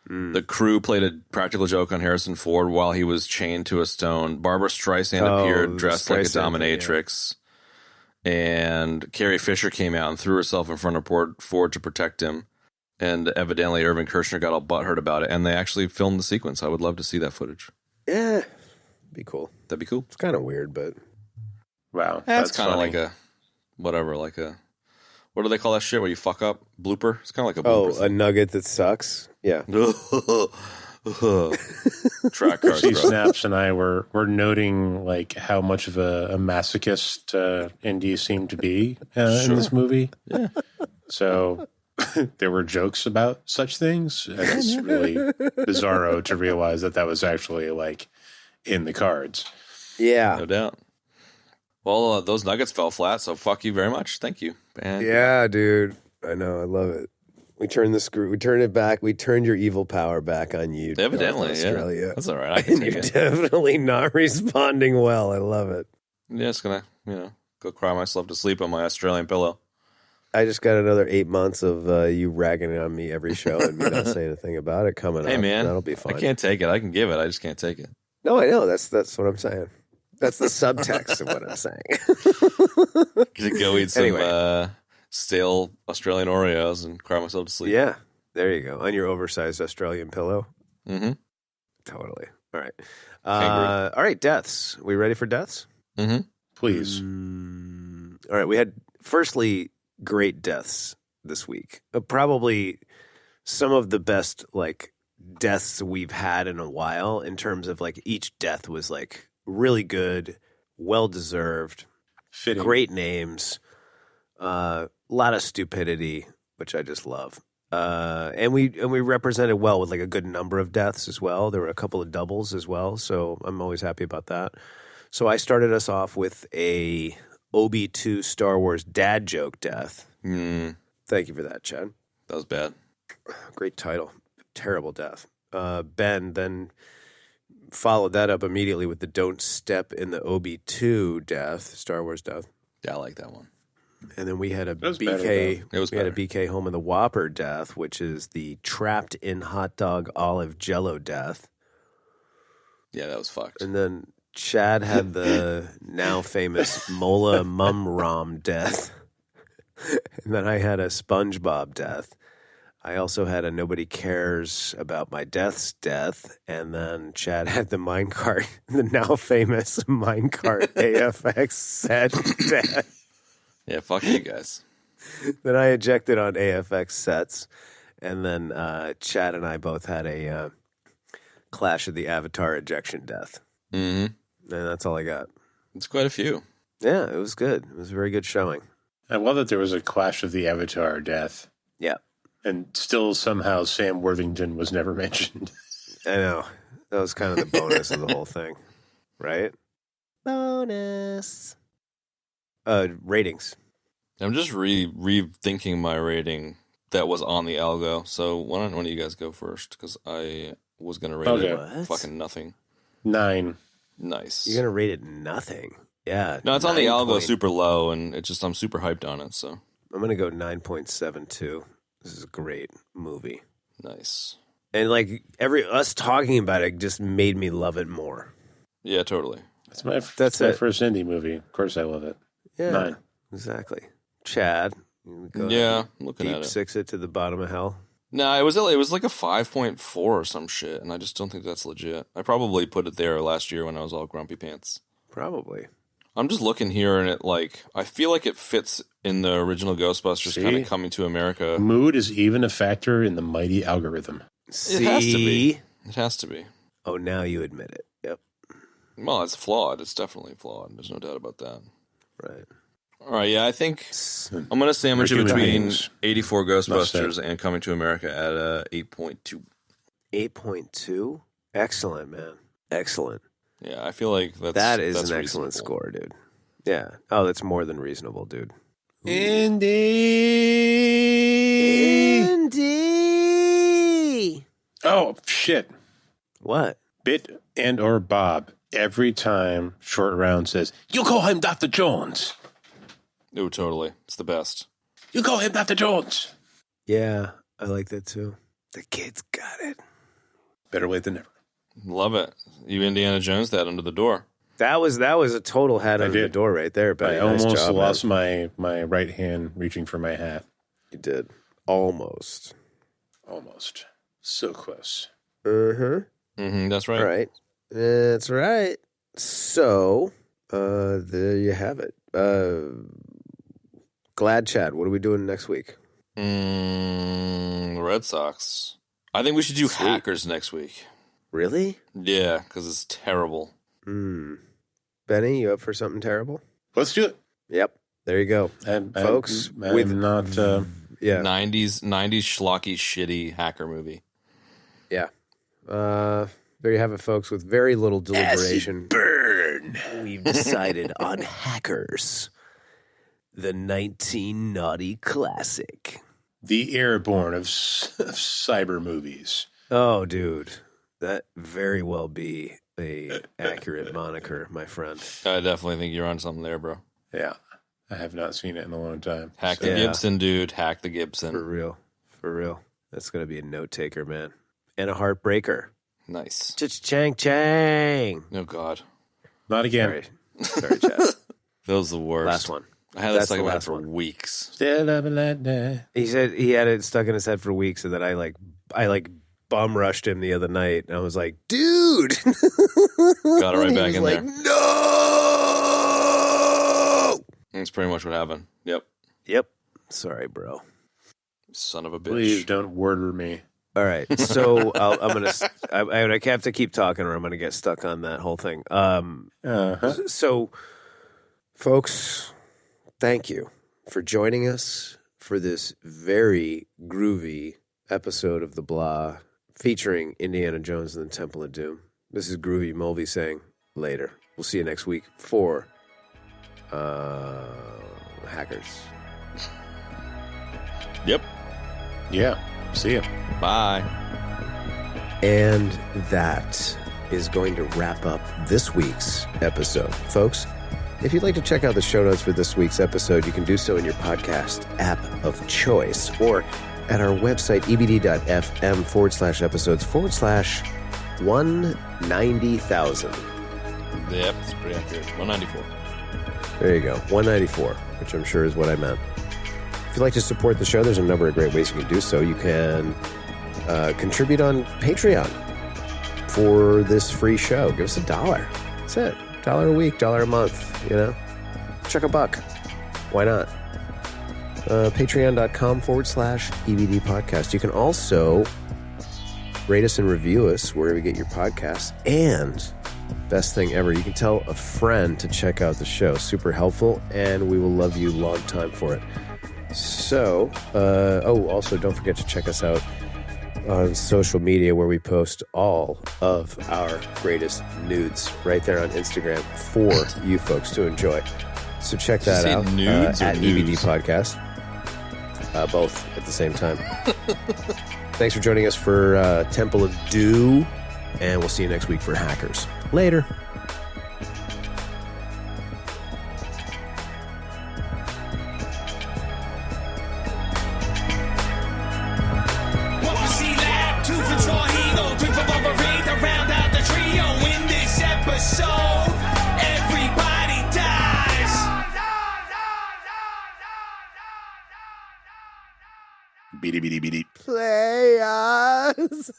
The crew played a practical joke on Harrison Ford while he was chained to a stone. Barbara Streisand appeared dressed like a dominatrix. And Carrie Fisher came out and threw herself in front of Ford to protect him. And evidently Irvin Kershner got all butthurt about it. And they actually filmed the sequence. I would love to see that footage. Yeah. Be cool. That'd be cool. It's kind of weird, but... Wow. That's kind of like a... Whatever, like a... What do they call that shit where you fuck up? Blooper? It's kind of like a blooper a nugget that sucks? Yeah. Track cards, See, bro. Snaps and I were noting like how much of a masochist Indy seemed to be in this movie. Yeah. So there were jokes about such things, and it's really bizarro to realize that was actually like in the cards. Yeah. No doubt. Well, those nuggets fell flat, so fuck you very much. Thank you. And yeah, dude. I know. I love it. We turned the screw. We turned it back. We turned your evil power back on you. Evidently, North Australia. yeah. That's all right. I can And take you're it. definitely not responding well. I love it. Yeah, just gonna, go cry myself to sleep on my Australian pillow. I just got another 8 months of you ragging on me every show and me not saying anything about it coming up. Hey, man. That'll be fun. I can't take it. I can give it. I just can't take it. No, I know. That's what I'm saying. That's the subtext of what I'm saying. Gonna go eat some stale Australian Oreos and cry myself to sleep. Yeah. There you go. On your oversized Australian pillow. Mm-hmm. Totally. All right. Kangaroo. All right. Deaths. We ready for deaths? Mm-hmm. Please. All right. We had, firstly, great deaths this week. Probably some of the best, like, deaths we've had in a while in terms of, like, each death was, like, really good, well-deserved, Fitting. great names, a lot of stupidity, which I just love. And we represented well with like a good number of deaths as well. There were a couple of doubles as well, so I'm always happy about that. So I started us off with a OB2 Star Wars dad joke death. Thank you for that, Chad. That was bad. Great title. Terrible death. Ben then followed that up immediately with the don't step in the OB2 death, Star Wars death. Yeah, I like that one. And then we had a was better, BK. It was we had a better. BK Home of the Whopper death, which is the trapped in hot dog olive jello death. Yeah, that was fucked. And then Chad had the now famous Mola Mumm-Ra death. And then I had a SpongeBob death. I also had a nobody cares about my death's death. And then Chad had the minecart, the now famous minecart AFX set death. Yeah, fuck you guys. Then I ejected on AFX sets. And then Chad and I both had a Clash of the Avatar ejection death. Mm-hmm. And that's all I got. It's quite a few. Yeah, it was good. It was a very good showing. I love that there was a Clash of the Avatar death. Yeah. And still somehow Sam Worthington was never mentioned. I know. That was kind of the bonus of the whole thing. Right? Bonus. Ratings. I'm just rethinking my rating that was on the algo. So why don't one of you guys go first? Because I was going to rate Okay. it What? fucking nothing. 9. Nice. You're going to rate it nothing. Yeah. No, it's on the 9 algo point- super low, and it's just I'm super hyped on it. So I'm going to go 9.72. This is a great movie. nice. And like us talking about it just made me love it more. Yeah, totally. That's my That's my it. first indie movie. Of course I love it. Yeah. 9. Exactly. Chad. you go Yeah, I'm looking Deep at it. six it to the bottom of hell. No, it was like a 5.4 or some shit, and I just don't think that's legit. I probably put it there last year when I was all grumpy pants. Probably. I'm just looking here, and I feel like it fits in the original Ghostbusters kind See? of coming to America. Mood is even a factor in the mighty algorithm. See? It has to be. It has to be. Oh, now you admit it. Yep. Well, it's flawed. It's definitely flawed. There's no doubt about that. Right. All right, yeah, I think I'm going to sandwich it Human between beings. 84 Must Ghostbusters and Coming to America at 8.2. 8.2? Excellent, man. Excellent. Yeah, I feel like that's That is that's an excellent reasonable. score, dude. Yeah. Oh, that's more than reasonable, dude. Indy. Indy. Oh, shit. What? Bit and or Bob. Every time Short Round says, "You call him Dr. Jones. Oh, totally. It's the best. You call him Dr. Jones." Yeah, I like that too. The kid's got it. Better late than never. Love it. You Indiana Jones that under the door. That was a total hat under the door right there, Benny. I almost lost my right hand reaching for my hat. You did. Almost. So close. That's right. All right. That's right. So, there you have it. Glad Chat, what are we doing next week? The Red Sox. I think we should do Hackers next week. Really? Yeah, because it's terrible. Benny, you up for something terrible? Let's do it. Yep. There you go. Folks, I'm not... 90s schlocky, shitty hacker movie. Yeah. There you have it, folks, with very little deliberation. Burn. We've decided on Hackers, the 1990 classic. The Airborne of cyber movies. Oh, dude. That very well be a accurate moniker, my friend. I definitely think you're on something there, bro. Yeah. I have not seen it in a long time. Hack the Gibson, dude. Hack the Gibson. For real. That's going to be a note taker, man. And a heartbreaker. Nice. Chang chang. Oh, God. Not again. Sorry, Chad. That was the worst. Last one. I had that That's stuck in the my head last for one. weeks. Still love like that. He said he had it stuck in his head for weeks, and then I bum rushed him the other night, and I was like, dude. Got it right back in there. No. That's pretty much what happened. Yep. Sorry, bro. Son of a bitch. Please don't order me. All right, so I have to keep talking, or I'm gonna get stuck on that whole thing. So, folks, thank you for joining us for this very groovy episode of The Blah featuring Indiana Jones and the Temple of Doom. This is Groovy Mulvey saying later. We'll see you next week for Hackers. Yep. Yeah. See ya. Bye. And that is going to wrap up this week's episode. Folks, if you'd like to check out the show notes for this week's episode, you can do so in your podcast app of choice or at our website, ebd.fm/episodes/190,000. Yep, it's pretty accurate. 194. There you go. 194, which I'm sure is what I meant. If you'd like to support the show, there's a number of great ways you can do so. You can contribute on Patreon for this free show. Give us $1. That's it. $1 a week, $1 a month, you know? Chuck a buck. Why not? Patreon.com/EBD podcast. You can also rate us and review us wherever you get your podcasts. And best thing ever, you can tell a friend to check out the show. Super helpful, and we will love you long time for it. So, also don't forget to check us out on social media where we post all of our greatest nudes right there on Instagram for you folks to enjoy. So check that out nudes at news? EBD Podcast. Both at the same time. Thanks for joining us for Temple of Dew, and we'll see you next week for Hackers. Later. Beady, beady, beady. Play us.